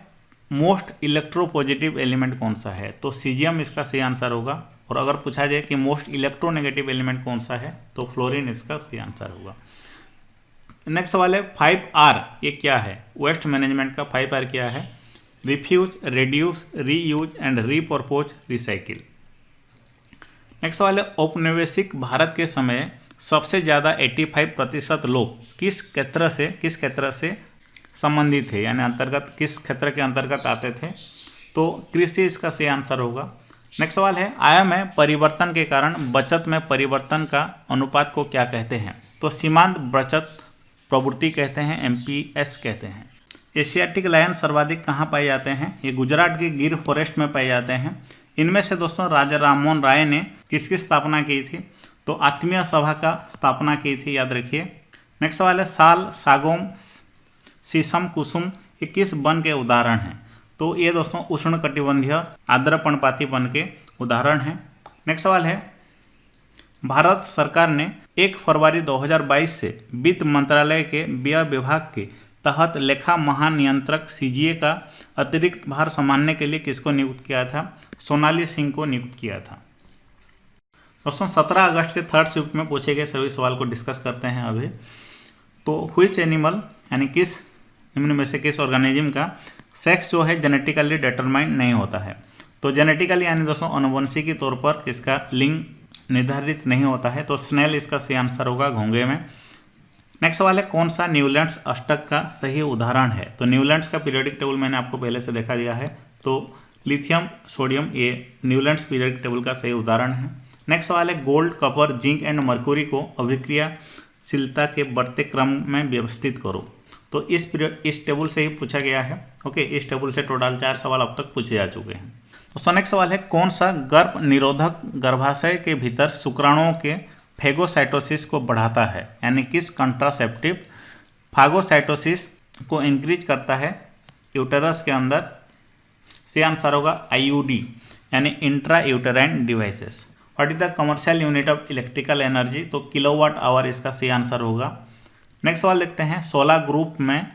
मोस्ट इलेक्ट्रोपॉजिटिव एलिमेंट कौन सा है? तो सीजियम इसका सही आंसर होगा। और अगर पूछा जाए कि मोस्ट इलेक्ट्रोनेगेटिव एलिमेंट कौन सा है तो फ्लोरीन इसका सही आंसर होगा। नेक्स्ट सवाल है 5R ये क्या है? वेस्ट मैनेजमेंट का 5R क्या है? Refuse, reduce, reuse and repurpose, recycle. Next सवाल है औपनिवेशिक भारत के समय सबसे ज़्यादा 85% लोग किस क्षेत्र से संबंधित थे, यानी अंतर्गत किस क्षेत्र के अंतर्गत आते थे? तो कृषि इसका सही आंसर होगा। नेक्स्ट सवाल है आय में परिवर्तन के कारण बचत में परिवर्तन का अनुपात को क्या कहते हैं? तो सीमांत बचत प्रवृत्ति कहते हैं, MPS कहते हैं। एशियाटिक लायन सर्वाधिक कहाँ पाए जाते हैं? ये गुजरात के गिर फॉरेस्ट में पाए जाते हैं। इनमें से दोस्तों राजा राममोहन राय ने किसकी स्थापना की थी? तो आत्मीय सभा का स्थापना की थी, याद रखिए। नेक्स्ट सवाल है साल, सागौन, शीशम, कुसुम ये किस वन के उदाहरण हैं? तो ये दोस्तों उष्णकटिबंधीय आर्द्र पर्णपाती वन के उदाहरण हैं। नेक्स्ट सवाल है भारत सरकार ने 1 फरवरी 2022 से वित्त मंत्रालय के व्यय विभाग के तहत लेखा महानियंत्रक CGA का अतिरिक्त भार संभालने के लिए किसको नियुक्त किया था? सोनाली सिंह को नियुक्त किया था। दोस्तों 17 अगस्त के थर्ड शिफ्ट में पूछे गए सभी सवाल को डिस्कस करते हैं अभी। तो व्हिच एनिमल यानी किस निम्न में से किस ऑर्गेनिज्म का सेक्स जो है जेनेटिकली डिटरमाइंड नहीं होता है? तो जेनेटिकली यानी दोस्तों अनुवंशिकी तौर पर किसका लिंग निर्धारित नहीं होता है? तो स्नेल इसका सही आंसर होगा, घोंगे में। नेक्स्ट सवाल है कौन सा न्यूलैंड्स अष्टक का सही उदाहरण है? तो न्यूलैंड्स का पीरियोडिक टेबल मैंने आपको पहले से देखा दिया है। तो लिथियम, सोडियम ये न्यूलैंड्स पीरियोडिक टेबल का सही उदाहरण है। नेक्स्ट सवाल है gold, Kapoor, zinc and Mercury को अभिक्रियाशीलता के बढ़ते क्रम में व्यवस्थित करो। तो इस टेबल से ही पूछा गया है। ओके, इस टेबल से टोटल 4 सवाल अब तक पूछे जा चुके हैं। तो नेक्स्ट सवाल है कौन सा गर्भ निरोधक गर्भाशय के भीतर शुक्राणुओं के फेगोसाइटोसिस को बढ़ाता है, यानी किस कंट्रासेप्टिव फागोसाइटोसिस को इंक्रीज करता है यूटेरस के अंदर? से आंसर होगा IUD यानी intra uterine devices. What is the commercial unit of electrical energy? तो किलोवाट आवर इसका सही आंसर होगा। नेक्स्ट सवाल देखते हैं 16 ग्रुप में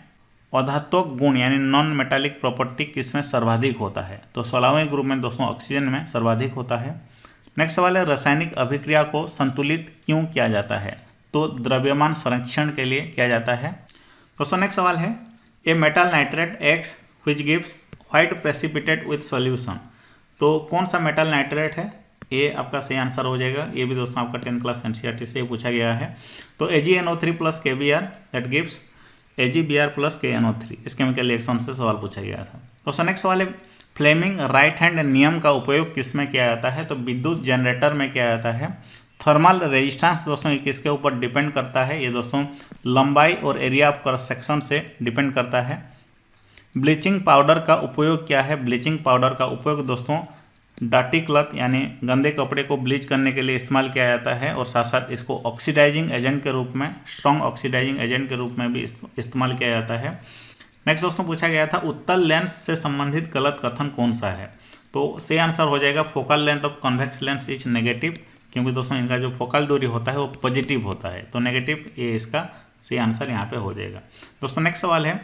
अधात्वक गुण यानी नॉन मेटालिक प्रॉपर्टी किसमें सर्वाधिक होता है? तो 16वें ग्रुप में दोस्तों ऑक्सीजन में सर्वाधिक होता है। नेक्स्ट सवाल है रासायनिक अभिक्रिया को संतुलित क्यों किया जाता है? तो द्रव्यमान संरक्षण के लिए किया जाता है। दोस्तों नेक्स्ट सवाल है a metal nitrate x which gives white precipitate with solution. तो कौन सा मेटल नाइट्रेट है? ये आपका सही आंसर हो जाएगा। ये भी दोस्तों आपका 10th क्लास NCERT से पूछा गया है। तो AgNO3 plus KBr that gives AgBr plus KNO3 इस केमिकल रिएक्शन से सवाल पूछा गया था। दोस्तों नेक्स्ट सवाल है फ्लेमिंग राइट हैंड नियम का उपयोग किसमें किया जाता है? तो विद्युत जनरेटर में किया जाता है। थर्मल रेजिस्टेंस दोस्तों ये किसके ऊपर डिपेंड करता है? ये दोस्तों लंबाई और एरिया ऑफ क्रॉस सेक्शन से डिपेंड करता है। ब्लीचिंग पाउडर का उपयोग क्या है? ब्लीचिंग पाउडर का उपयोग दोस्तों डाटी क्लॉथ यानी गंदे कपड़े को ब्लीच करने के लिए इस्तेमाल किया जाता है और साथ साथ इसको ऑक्सीडाइजिंग एजेंट के रूप में, स्ट्रॉन्ग ऑक्सीडाइजिंग एजेंट के रूप में भी इस्तेमाल किया जाता है। नेक्स्ट दोस्तों पूछा गया था उत्तल लेंस से संबंधित गलत कथन कौन सा है? तो सही आंसर हो जाएगा focal length of convex lens is negative, क्योंकि दोस्तों इनका जो फोकल दूरी होता है वो पॉजिटिव होता है। तो नेगेटिव ये इसका सही आंसर यहाँ पे हो जाएगा। दोस्तों नेक्स्ट सवाल है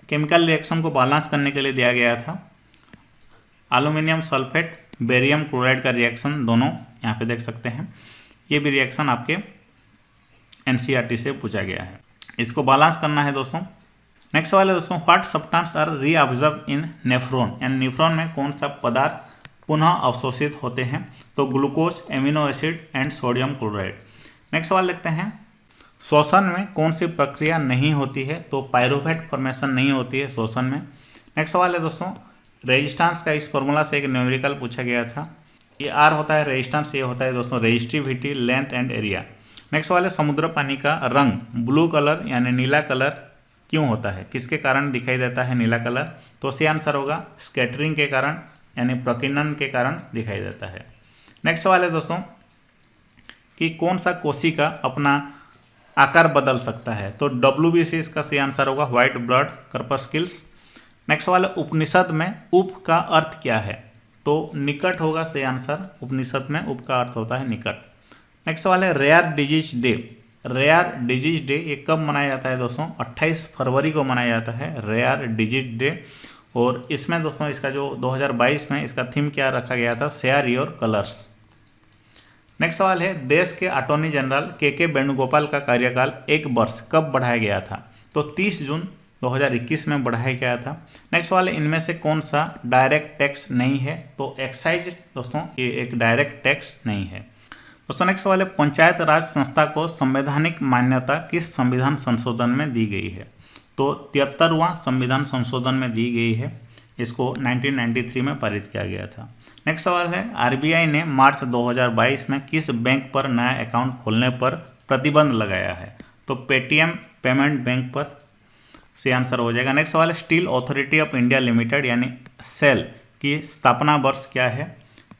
केमिकल रिएक्शन को बैलेंस करने के लिए दिया गया था एल्यूमिनियम सल्फेट, बेरियम क्लोराइड का रिएक्शन, दोनों यहाँ पे देख सकते हैं। ये भी रिएक्शन आपके NCERT से पूछा गया है, इसको बैलेंस करना है दोस्तों। नेक्स्ट सवाल है दोस्तों what substance are reabsorb in nephron, यानी नेफ्रॉन में कौन सा पदार्थ पुनः अवशोषित होते हैं? तो glucose, amino acid and sodium chloride. Next सवाल लिखते हैं श्वसन में कौन सी प्रक्रिया नहीं होती है? तो पायरूवेट फॉर्मेशन नहीं होती है श्वसन में। नेक्स्ट सवाल है दोस्तों रेजिस्टेंस का इस फॉर्मूला से एक न्यूमेरिकल पूछा गया था। ये R होता है रेजिस्टेंस, ये होता है दोस्तों resistivity, length and area. Next सवाल है समुद्र पानी का रंग ब्लू कलर यानी नीला कलर क्यों होता है? किसके कारण दिखाई देता है नीला कलर? तो सही आंसर होगा स्कैटरिंग के कारण यानी प्रकीर्णन के कारण दिखाई देता है। नेक्स्ट सवाल है दोस्तों कि कौन सा कोशिका अपना आकार बदल सकता है? तो WBC इसका सही आंसर होगा व्हाइट ब्लड कर्पस्किल्स। नेक्स्ट सवाल है उपनिषद में उप का अर्थ क्या है? तो निकट होगा सही आंसर। उपनिषद में उप का अर्थ होता है निकट। नेक्स्ट सवाल है rare disease day. Rare disease day ये कब मनाया जाता है दोस्तों? 28 फरवरी को मनाया जाता है रेयर डिजीज डे। और इसमें दोस्तों इसका जो 2022 में इसका थीम क्या रखा गया था? Share your colours. नेक्स्ट सवाल है, देश के अटॉर्नी जनरल के वेणुगोपाल का कार्यकाल 1 वर्ष कब बढ़ाया गया था? तो 30 जून 2021 में बढ़ाया गया था। नेक्स्ट सवाल है, इनमें से कौन सा डायरेक्ट टैक्स नहीं है? तो एक्साइज दोस्तों ये एक डायरेक्ट टैक्स नहीं है। दोस्तों नेक्स्ट सवाल है, पंचायत राज संस्था को संवैधानिक मान्यता किस संविधान संशोधन में दी गई है? तो 73वां संविधान संशोधन में दी गई है। इसको 1993 में पारित किया गया था। नेक्स्ट सवाल है, आरबीआई ने मार्च 2022 में किस बैंक पर नया अकाउंट खोलने पर प्रतिबंध लगाया है? तो पेटीएम पेमेंट बैंक पर से आंसर हो जाएगा। नेक्स्ट सवाल है, steel authority of India limited यानी सेल की स्थापना वर्ष क्या है?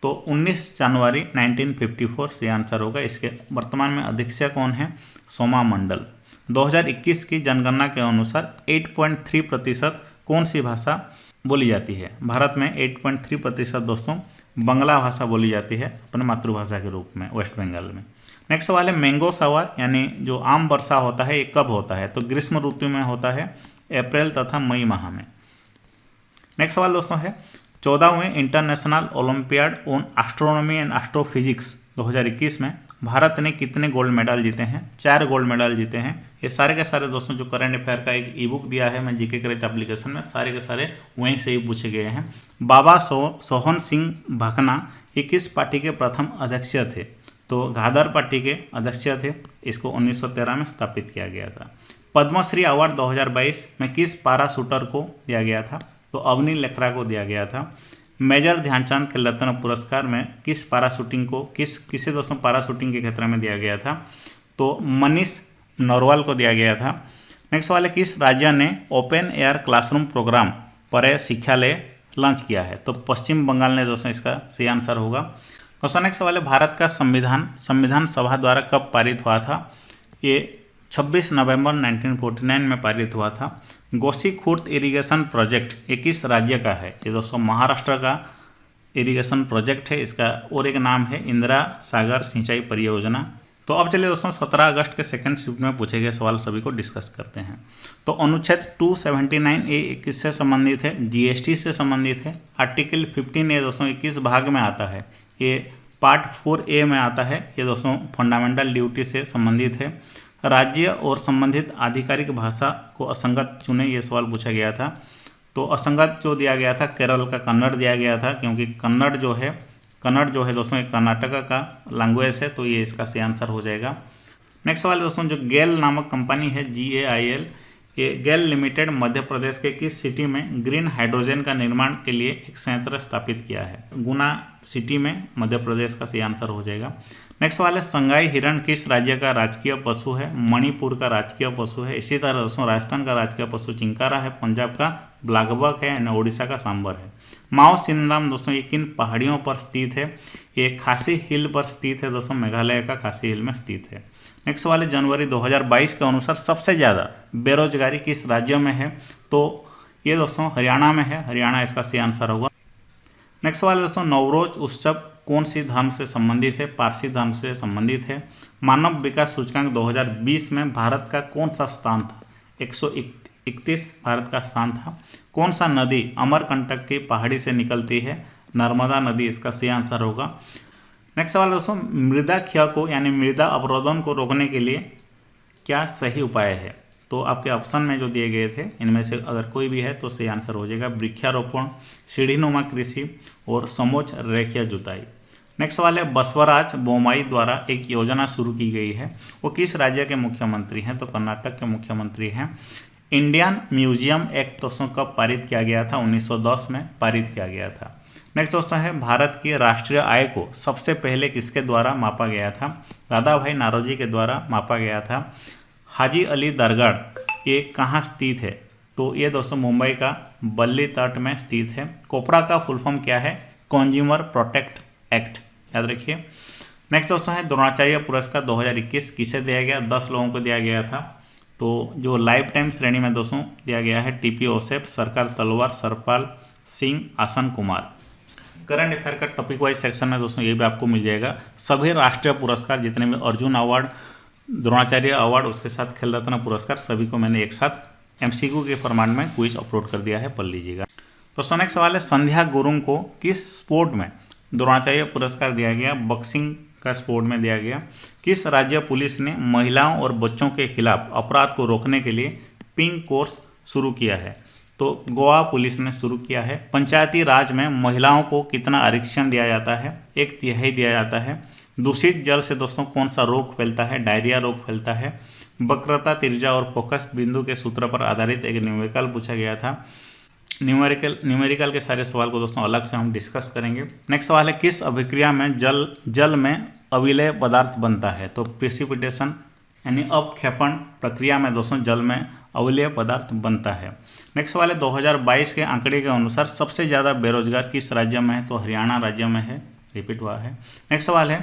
तो 19 जनवरी 1954 से आंसर होगा। इसके वर्तमान में अध्यक्ष कौन है? सोमा मंडल। 2021 की जनगणना के अनुसार 8.3% कौन सी भाषा बोली जाती है? भारत में 8.3% दोस्तों बंगला भाषा बोली जाती है अपने मातृभाषा के रूप में वेस्ट बंगाल में। नेक्स्ट सवाल है, मैंगो शावर यानी जो आम वर्षा होता है ये कब होता है? तो ग्रीष्म ऋतु में होता है, अप्रैल तथा मई माह में। नेक्स्ट सवाल दोस्तों है, 14वें international olympiad on astronomy and astrophysics 2021 में भारत ने कितने गोल्ड मेडल जीते हैं? 4 गोल्ड मेडल जीते हैं। ये सारे के सारे दोस्तों जो करंट अफेयर का एक ई बुक दिया है मैं जीके करेक्ट एप्लीकेशन में, सारे के सारे वहीं से ही पूछे गए हैं। बाबा सोहन सिंह भाकना ये किस पार्टी के प्रथम अध्यक्ष थे? तो घादर पार्टी के अध्यक्ष थे। इसको 1913 में स्थापित किया गया था। पद्मश्री अवार्ड 2022 में किस पारा शूटर को दिया गया था? तो अवनी लेखरा को दिया गया था। मेजर ध्यानचंद खेल रत्न पुरस्कार में किस पारा शूटिंग को किसे दोस्तों पारा शूटिंग के क्षेत्र में दिया गया था? तो मनीष नरवाल को दिया गया था। नेक्स्ट सवाल है, किस राज्य ने ओपन एयर क्लासरूम प्रोग्राम पर शिक्षालय लॉन्च किया है? तो पश्चिम बंगाल ने दोस्तों इसका सही आंसर होगा। दोस्तों नेक्स्ट सवाल है, भारत का संविधान सभा द्वारा कब पारित हुआ था? ये 26 नवंबर 1949 में पारित हुआ था। गोसीखुर्द इरिगेशन प्रोजेक्ट ये किस राज्य का है? ये दोस्तों महाराष्ट्र का इरिगेशन प्रोजेक्ट है। इसका और एक नाम है इंदिरा सागर सिंचाई परियोजना। तो अब चलिए दोस्तों 17 अगस्त के सेकंड शिफ्ट में पूछे गए सवाल सभी को डिस्कस करते हैं। तो अनुच्छेद 279A किससे संबंधित है? जीएसटी से संबंधित है। आर्टिकल 15A दोस्तों ये किस भाग में आता है? ये पार्ट 4A में आता है। ये दोस्तों फंडामेंटल ड्यूटी से संबंधित है। राज्य और संबंधित आधिकारिक भाषा को असंगत चुने, ये सवाल पूछा गया था। तो असंगत जो दिया गया था केरल का कन्नड़ दिया गया था, क्योंकि कन्नड़ जो है दोस्तों एक कर्नाटक का लैंग्वेज है, तो ये इसका सही आंसर हो जाएगा। नेक्स्ट सवाल है दोस्तों, जो गेल नामक कंपनी है GAIL, ये गेल लिमिटेड मध्य प्रदेश के किस सिटी में ग्रीन हाइड्रोजन का निर्माण के लिए एक संयंत्र स्थापित किया है? गुना सिटी में मध्य प्रदेश का सही आंसर हो जाएगा। नेक्स्ट सवाल है, संगाई हिरण किस राज्य का राजकीय पशु है? मणिपुर का राजकीय पशु है। इसी तरह दोस्तों राजस्थान का राजकीय पशु चिंकारा है, पंजाब का ब्लैकबक है, ओडिशा का सांबर है। माओ सिनराम दोस्तों ये किन पहाड़ियों पर स्थित है? ये खासी हिल पर स्थित है दोस्तों, मेघालय का खासी हिल में स्थित है। नेक्स्ट सवाल है, जनवरी 2022 के अनुसार सबसे ज़्यादा बेरोजगारी किस राज्य में है? तो ये दोस्तों हरियाणा में है, हरियाणा इसका सही आंसर होगा। नेक्स्ट सवाल है दोस्तों, नवरोज उत्सव कौन सी धर्म से संबंधित है? पारसी धर्म से संबंधित है। मानव विकास सूचकांक 2020 में भारत का कौन सा स्थान था? 131 भारत का स्थान था। कौन सा नदी अमरकंटक की पहाड़ी से निकलती है? नर्मदा नदी इसका सही आंसर होगा। नेक्स्ट सवाल दोस्तों, मृदा क्षय को यानी मृदा अवरोधन को रोकने के लिए क्या सही उपाय है? तो आपके ऑप्शन में जो दिए गए थे इनमें से अगर कोई भी है तो सही आंसर हो जाएगा। वृक्षारोपण, सीढ़ीनुमा कृषि और समोच्च रेखीय जुताई। नेक्स्ट सवाल है, बसवराज बोम्मई द्वारा एक योजना शुरू की गई है, वो किस राज्य के मुख्यमंत्री हैं? तो कर्नाटक के मुख्यमंत्री हैं। इंडियन म्यूजियम एक्ट दोस्तों कब पारित किया गया था? 1910 में पारित किया गया था। नेक्स्ट दोस्तों है, भारत की राष्ट्रीय आय को सबसे पहले किसके द्वारा मापा गया था? दादा भाई नारोजी के द्वारा मापा गया था। हाजी अली दरगाह ये कहाँ स्थित है? तो ये दोस्तों मुंबई का बल्ली तट में स्थित है। कोपरा का फुल फॉर्म क्या है? कंज्यूमर प्रोटेक्ट एक्ट, याद रखिए। नेक्स्ट दोस्तों है, द्रोणाचार्य पुरस्कार 2021 किसे दिया गया? 10 लोगों को दिया गया था। तो जो लाइफ टाइम श्रेणी में दोस्तों दिया गया है TP ओसेफ, सरकार तलवार, सरपाल सिंह, आसन कुमार। करंट अफेयर का टॉपिक वाइज सेक्शन में दोस्तों ये भी आपको मिल जाएगा। सभी राष्ट्रीय पुरस्कार जितने भी अर्जुन अवार्ड, द्रोणाचार्य अवार्ड, उसके साथ खेल रत्न पुरस्कार सभी को मैंने एक साथ MCQ के फॉर्मेट में क्विज अपलोड कर दिया है, पढ़ लीजिएगा। तो नेक्स्ट सवाल है, संध्या गुरुंग को किस स्पोर्ट में द्रोणाचार्य पुरस्कार दिया गया? बॉक्सिंग का स्पोर्ट में दिया गया। किस राज्य पुलिस ने महिलाओं और बच्चों के खिलाफ अपराध को रोकने के लिए पिंक कोर्स शुरू किया है? तो गोवा पुलिस ने शुरू किया है। पंचायती राज में महिलाओं को कितना आरक्षण दिया जाता है? 1/3 दिया जाता है। दूषित जल से दोस्तों कौन सा रोग फैलता है? डायरिया रोग फैलता है। वक्रता, त्रिज्या और फोकस बिंदु के सूत्र पर आधारित एक न्यूमेरिकल पूछा गया था। न्यूमेरिकल के सारे सवाल को दोस्तों अलग से हम डिस्कस करेंगे। नेक्स्ट सवाल है, किस अभिक्रिया में जल में अविलेय पदार्थ बनता है? तो प्रेसिपिटेशन यानी अपक्षेपण प्रक्रिया में दोस्तों जल में अविलेय पदार्थ बनता है। नेक्स्ट सवाल है, 2022 के आंकड़े के अनुसार सबसे ज़्यादा बेरोजगार किस राज्य में है? तो हरियाणा राज्य में है, रिपीट हुआ है। नेक्स्ट सवाल है,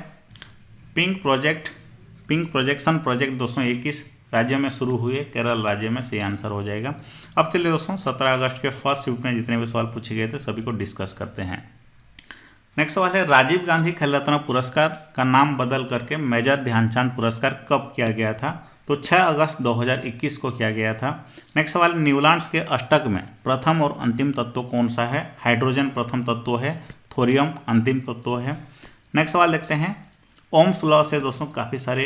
पिंक प्रोजेक्शन प्रोजेक्ट दोस्तों ये किस राज्य में शुरू हुए? केरल राज्य में, सही आंसर हो जाएगा। अब चलिए दोस्तों 17 अगस्त के फर्स्ट शिफ्ट में जितने भी सवाल पूछे गए थे सभी को डिस्कस करते हैं। नेक्स्ट सवाल है, राजीव गांधी खेल रत्न पुरस्कार का नाम बदल करके मेजर ध्यानचंद पुरस्कार कब किया गया था? तो 6 अगस्त 2021 को किया गया था। नेक्स्ट सवाल, न्यूलैंड्स के अष्टक में प्रथम और अंतिम तत्व कौन सा है? हाइड्रोजन प्रथम तत्व है, थोरियम अंतिम तत्व है। नेक्स्ट सवाल देखते हैं, ओम्स लॉ से दोस्तों काफ़ी सारे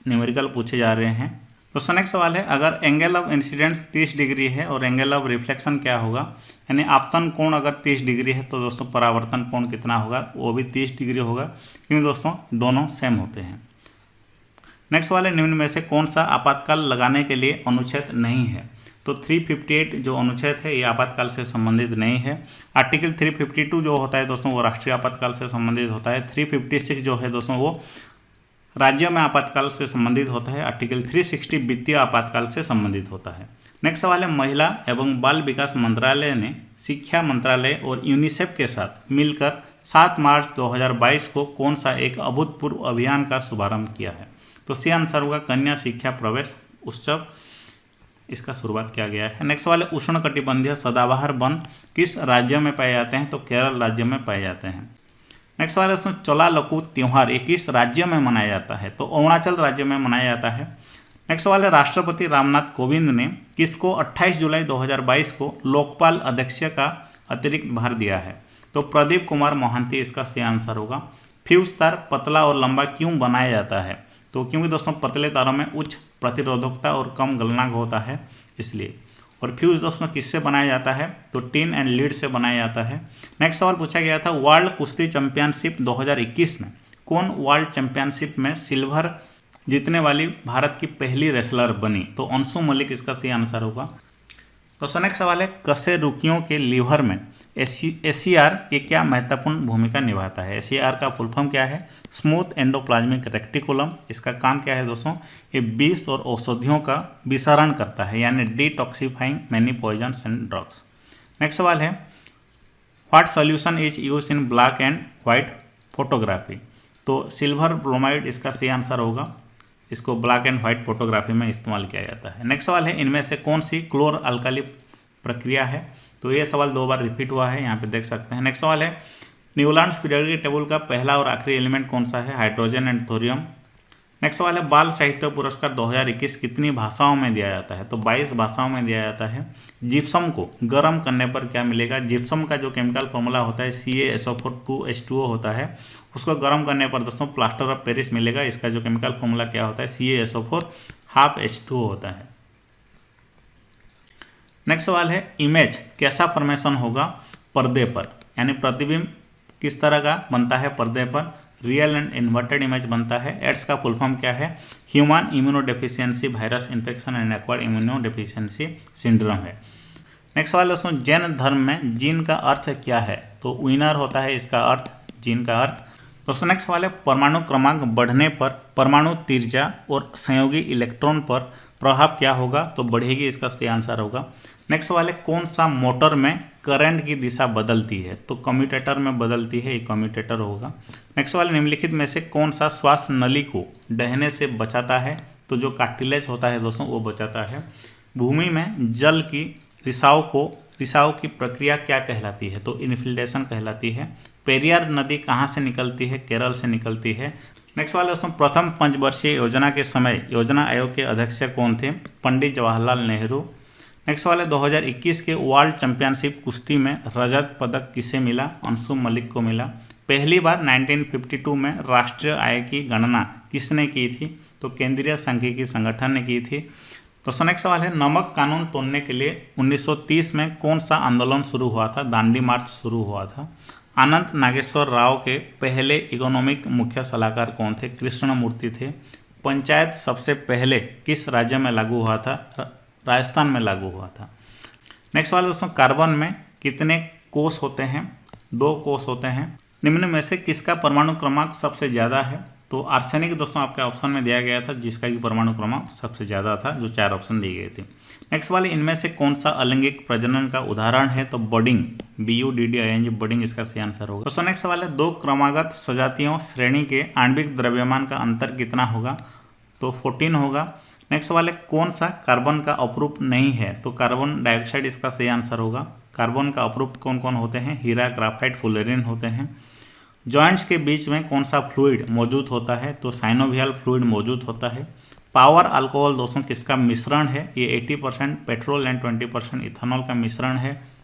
न्यूमेरिकल पूछे जा रहे हैं। दोस्तों नेक्स्ट सवाल है, अगर एंगल ऑफ इंसिडेंस 30 डिग्री है और एंगल ऑफ रिफ्लेक्शन क्या होगा? यानी आपतन कोण अगर 30 डिग्री है तो दोस्तों परावर्तन कोण कितना होगा? वो भी 30 डिग्री होगा, क्योंकि दोस्तों दोनों सेम होते हैं। नेक्स्ट सवाल है, निम्न में से कौन सा आपातकाल लगाने के लिए अनुच्छेद नहीं है? तो 358 जो अनुच्छेद है ये आपातकाल से संबंधित नहीं है। आर्टिकल 352 जो होता है दोस्तों वो राष्ट्रीय आपातकाल से संबंधित होता है। 356 जो है दोस्तों वो राज्य में आपातकाल से संबंधित होता है। आर्टिकल 360 वित्तीय आपातकाल से संबंधित होता है। नेक्स्ट सवाल है, महिला एवं बाल विकास मंत्रालय ने शिक्षा मंत्रालय और यूनिसेफ के साथ मिलकर 7 मार्च 2022 को कौन सा एक अभूतपूर्व अभियान का शुभारंभ किया है? तो सी आंसर होगा कन्या शिक्षा प्रवेश उत्सव, इसका शुरुआत किया गया है। नेक्स्ट सवाल है, उष्णकटिबंधीय सदाबहार वन किस राज्य में पाए जाते हैं? तो केरल राज्य में पाए जाते हैं। नेक्स्ट सवाल है, चोलालकू त्योहार ये किस राज्य में मनाया जाता है? तो अरुणाचल राज्य में मनाया जाता है। नेक्स्ट सवाल है, राष्ट्रपति रामनाथ कोविंद ने किसको 28 जुलाई 2022 को लोकपाल अध्यक्ष का अतिरिक्त भार दिया है? तो प्रदीप कुमार मोहंती इसका सही आंसर होगा। फ्यूज तार पतला और लंबा क्यों बनाया जाता है? तो क्योंकि दोस्तों पतले तारों में उच्च प्रतिरोधकता और कम गलनांक होता है इसलिए। और फ्यूज दोस्तों किससे बनाया जाता है? तो टिन एंड लीड से बनाया जाता है। नेक्स्ट सवाल पूछा गया था, वर्ल्ड कुश्ती चैंपियनशिप 2021 में कौन वर्ल्ड चैंपियनशिप में सिल्वर जीतने वाली भारत की पहली रेसलर बनी? तो अंशु मलिक इसका सही आंसर होगा। तो नेक्स्ट सवाल है, कशेरुकियों के लीवर में एसीआर ये क्या महत्वपूर्ण भूमिका निभाता है? एसीआर का फुल फॉर्म क्या है? Smooth endoplasmic reticulum. इसका काम क्या है दोस्तों? ये विष और औषधियों का विसरण करता है, यानी detoxifying many poisons and drugs. Next सवाल है, what solution is use in black and white photography? तो सिल्वर ब्रोमाइड इसका सही आंसर होगा। इसको ब्लैक एंड व्हाइट फोटोग्राफी में इस्तेमाल किया जाता है। नेक्स्ट सवाल है, इनमें से कौन सी क्लोर अल्काली प्रक्रिया है? तो ये सवाल 2 बार रिपीट हुआ है, यहाँ पे देख सकते हैं। नेक्स्ट सवाल है, न्यूलैंड्स पीरियोडिक टेबल का पहला और आखिरी एलिमेंट कौन सा है? Hydrogen and thorium. नेक्स्ट सवाल है, बाल साहित्य पुरस्कार 2021 कितनी भाषाओं में दिया जाता है? तो 22 भाषाओं में दिया जाता है। जिप्सम को गर्म करने पर क्या मिलेगा? जिप्सम का जो केमिकल फॉर्मूला होता है CaSO4 होता है, उसको गर्म करने पर दोस्तों प्लास्टर ऑफ पेरिस मिलेगा। इसका जो केमिकल फॉर्मूला क्या होता है? CaSO4 होता है। नेक्स्ट सवाल है, इमेज कैसा फॉर्मेशन होगा पर्दे पर? यानी प्रतिबिंब किस तरह का बनता है पर्दे पर? रियल एंड इन्वर्टेड इमेज बनता है। एड्स का फुल फॉर्म क्या है? Human immunodeficiency virus infection and acquired immunodeficiency syndrome है। नेक्स्ट सवाल दोस्तों, जैन धर्म में जीन का अर्थ क्या है? तो विनर होता है इसका अर्थ, जीन का अर्थ। दोस्तों नेक्स्ट सवाल है, परमाणु क्रमांक बढ़ने पर परमाणु त्रिज्या और संयोगी इलेक्ट्रॉन पर प्रभाव क्या होगा? तो बढ़ेगी, इसका सही आंसर होगा। नेक्स्ट सवाल है, कौन सा मोटर में करंट की दिशा बदलती है? तो कम्यूटेटर में बदलती है, ये कम्यूटेटर होगा। नेक्स्ट सवाल, निम्नलिखित में से कौन सा श्वास नली को बहने से बचाता है? तो जो कार्टिलेज होता है दोस्तों वो बचाता है। भूमि में जल की रिसाव की प्रक्रिया क्या कहलाती है? तो इन्फिल्ट्रेशन कहलाती है। पेरियार नदी कहाँ से निकलती है? केरल से निकलती है। नेक्स्ट सवाल दोस्तों, प्रथम पंचवर्षीय योजना के समय योजना आयोग के अध्यक्ष कौन थे? पंडित जवाहरलाल नेहरू। नेक्स्ट सवाल है, 2021 के वर्ल्ड चैंपियनशिप कुश्ती में रजत पदक किसे मिला? अंशु मलिक को मिला। पहली बार 1952 में राष्ट्रीय आय की गणना किसने की थी? तो केंद्रीय सांख्यिकी संगठन ने की थी। दोस्तों नेक्स्ट सवाल है, नमक कानून तोड़ने के लिए 1930 में कौन सा आंदोलन शुरू हुआ था? दांडी मार्च शुरू हुआ था। अनंत नागेश्वर राव के पहले इकोनॉमिक मुख्य सलाहकार कौन थे? कृष्णमूर्ति थे। पंचायत सबसे पहले किस राज्य में लागू हुआ था? राजस्थान में लागू हुआ था। नेक्स्ट सवाल दोस्तों, कार्बन में कितने कोष होते हैं? 2 कोष होते हैं। निम्न में से किसका परमाणु क्रमांक सबसे ज़्यादा है? तो आर्सेनिक दोस्तों आपके ऑप्शन में दिया गया था, जिसका कि परमाणु क्रमांक सबसे ज़्यादा था, जो 4 ऑप्शन दिए गए थे। नेक्स्ट वाले, इनमें से कौन सा अलैंगिक प्रजनन का उदाहरण है? तो बडिंग, BUDDING, बडिंग इसका सही आंसर होगा। दोस्तों नेक्स्ट सवाल है, 2 क्रमागत सजातियों श्रेणी के आणविक द्रव्यमान का अंतर कितना होगा? तो 14 होगा। नेक्स्ट सवाल है, कौन सा कार्बन का अपरूप नहीं है? तो कार्बन डाइऑक्साइड इसका सही आंसर होगा। कार्बन का अपरूप कौन कौन होते हैं? हीरा, ग्राफाइट, फुलेरिन होते हैं। जॉइंट्स के बीच में कौन सा फ्लूइड मौजूद होता है? तो साइनोवियल फ्लूइड मौजूद होता है। पावर अल्कोहल दोस्तों किसका मिश्रण है? ये 80% पेट्रोल एंड 20% इथेनॉल का मिश्रण है।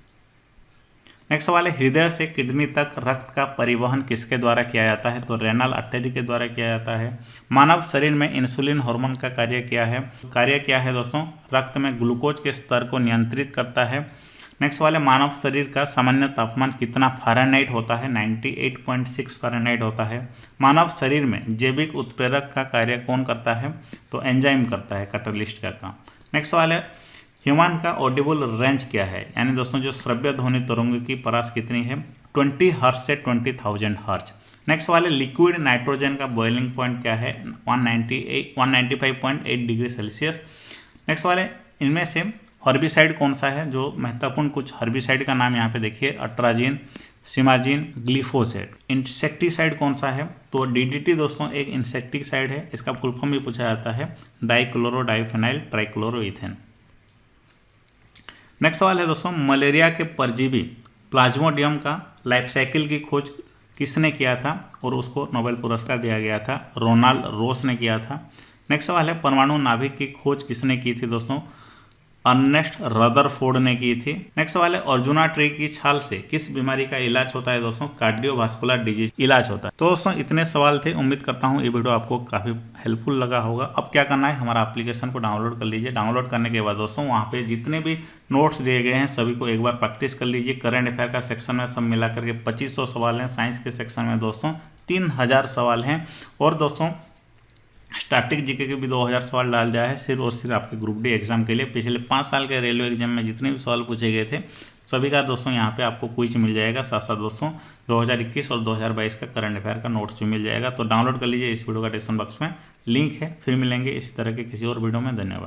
नेक्स्ट सवाल है, हृदय से किडनी तक रक्त का परिवहन किसके द्वारा किया जाता है? तो रेनल आर्टरी के द्वारा किया जाता है। मानव शरीर में इंसुलिन हार्मोन का कार्य क्या है? कार्य क्या है दोस्तों? रक्त में ग्लूकोज के स्तर को नियंत्रित करता है। नेक्स्ट वाले, मानव शरीर का सामान्य तापमान कितना फ़ारेनहाइट होता है? 98.6 फ़ारेनहाइट होता है। मानव शरीर में जैविक उत्प्रेरक का कार्य कौन करता है? तो एंजाइम करता है, कैटलिस्ट का काम। नेक्स्ट सवाल है, ह्यूमन का ऑडिबल रेंज क्या है? यानी दोस्तों जो श्रव्य ध्वनि तरंगों की परास कितनी है? 20 हर्ट्ज से 20,000 हर्ट्ज। नेक्स्ट वाले, लिक्विड नाइट्रोजन का बॉइलिंग पॉइंट क्या है? 195.8 डिग्री सेल्सियस। नेक्स्ट वाले, इनमें से हर्बिसाइड कौन सा है? जो महत्वपूर्ण कुछ हर्बिसाइड का नाम यहाँ पे देखिए, अट्राजिन, सिमाजिन, ग्लिफोसेट। इंसेक्टिसाइड कौन सा है? तो DDT दोस्तों एक इंसेक्टिसाइड है, इसका फुल फॉर्म भी पूछा जाता है, डाइक्लोरो डाइफेनाइल ट्राइक्लोरोइथेन। नेक्स्ट सवाल है दोस्तों, मलेरिया के परजीवी प्लाज्मोडियम का लाइफ साइकिल की खोज किसने किया था और उसको नोबेल पुरस्कार दिया गया था? रोनाल्ड रोस ने किया था। नेक्स्ट सवाल है, परमाणु नाभिक की खोज किसने की थी दोस्तों? अर्नेस्ट रदरफोर्ड ने की थी। नेक्स्ट सवाल है, अर्जुना ट्री की छाल से किस बीमारी का इलाज होता है दोस्तों? कार्डियोवास्कुलर डिजीज इलाज होता है। तो दोस्तों इतने सवाल थे, उम्मीद करता हूँ ये वीडियो आपको काफ़ी हेल्पफुल लगा होगा। अब क्या करना है, हमारा एप्लीकेशन को डाउनलोड कर लीजिए। डाउनलोड करने के बाद दोस्तों वहाँ पे जितने भी नोट्स दिए गए हैं सभी को एक बार प्रैक्टिस कर लीजिए। करंट अफेयर का सेक्शन में सब मिला करके 2500 सवाल हैं। साइंस के सेक्शन में दोस्तों 3000 सवाल हैं। और दोस्तों स्टैटिक जीके के भी 2000 सवाल डाल दिया है, सिर्फ और सिर्फ आपके ग्रुप डी एग्जाम के लिए। पिछले 5 साल के रेलवे एग्जाम में जितने भी सवाल पूछे गए थे सभी का दोस्तों यहाँ पे आपको क्विज मिल जाएगा। साथ साथ दोस्तों 2021 और 2022 का करंट अफेयर का नोट्स भी मिल जाएगा। तो डाउनलोड कर लीजिए, इस वीडियो का डिस्क्रिप्शन बॉक्स में लिंक है। फिर मिलेंगे इसी तरह के किसी और वीडियो में। धन्यवाद।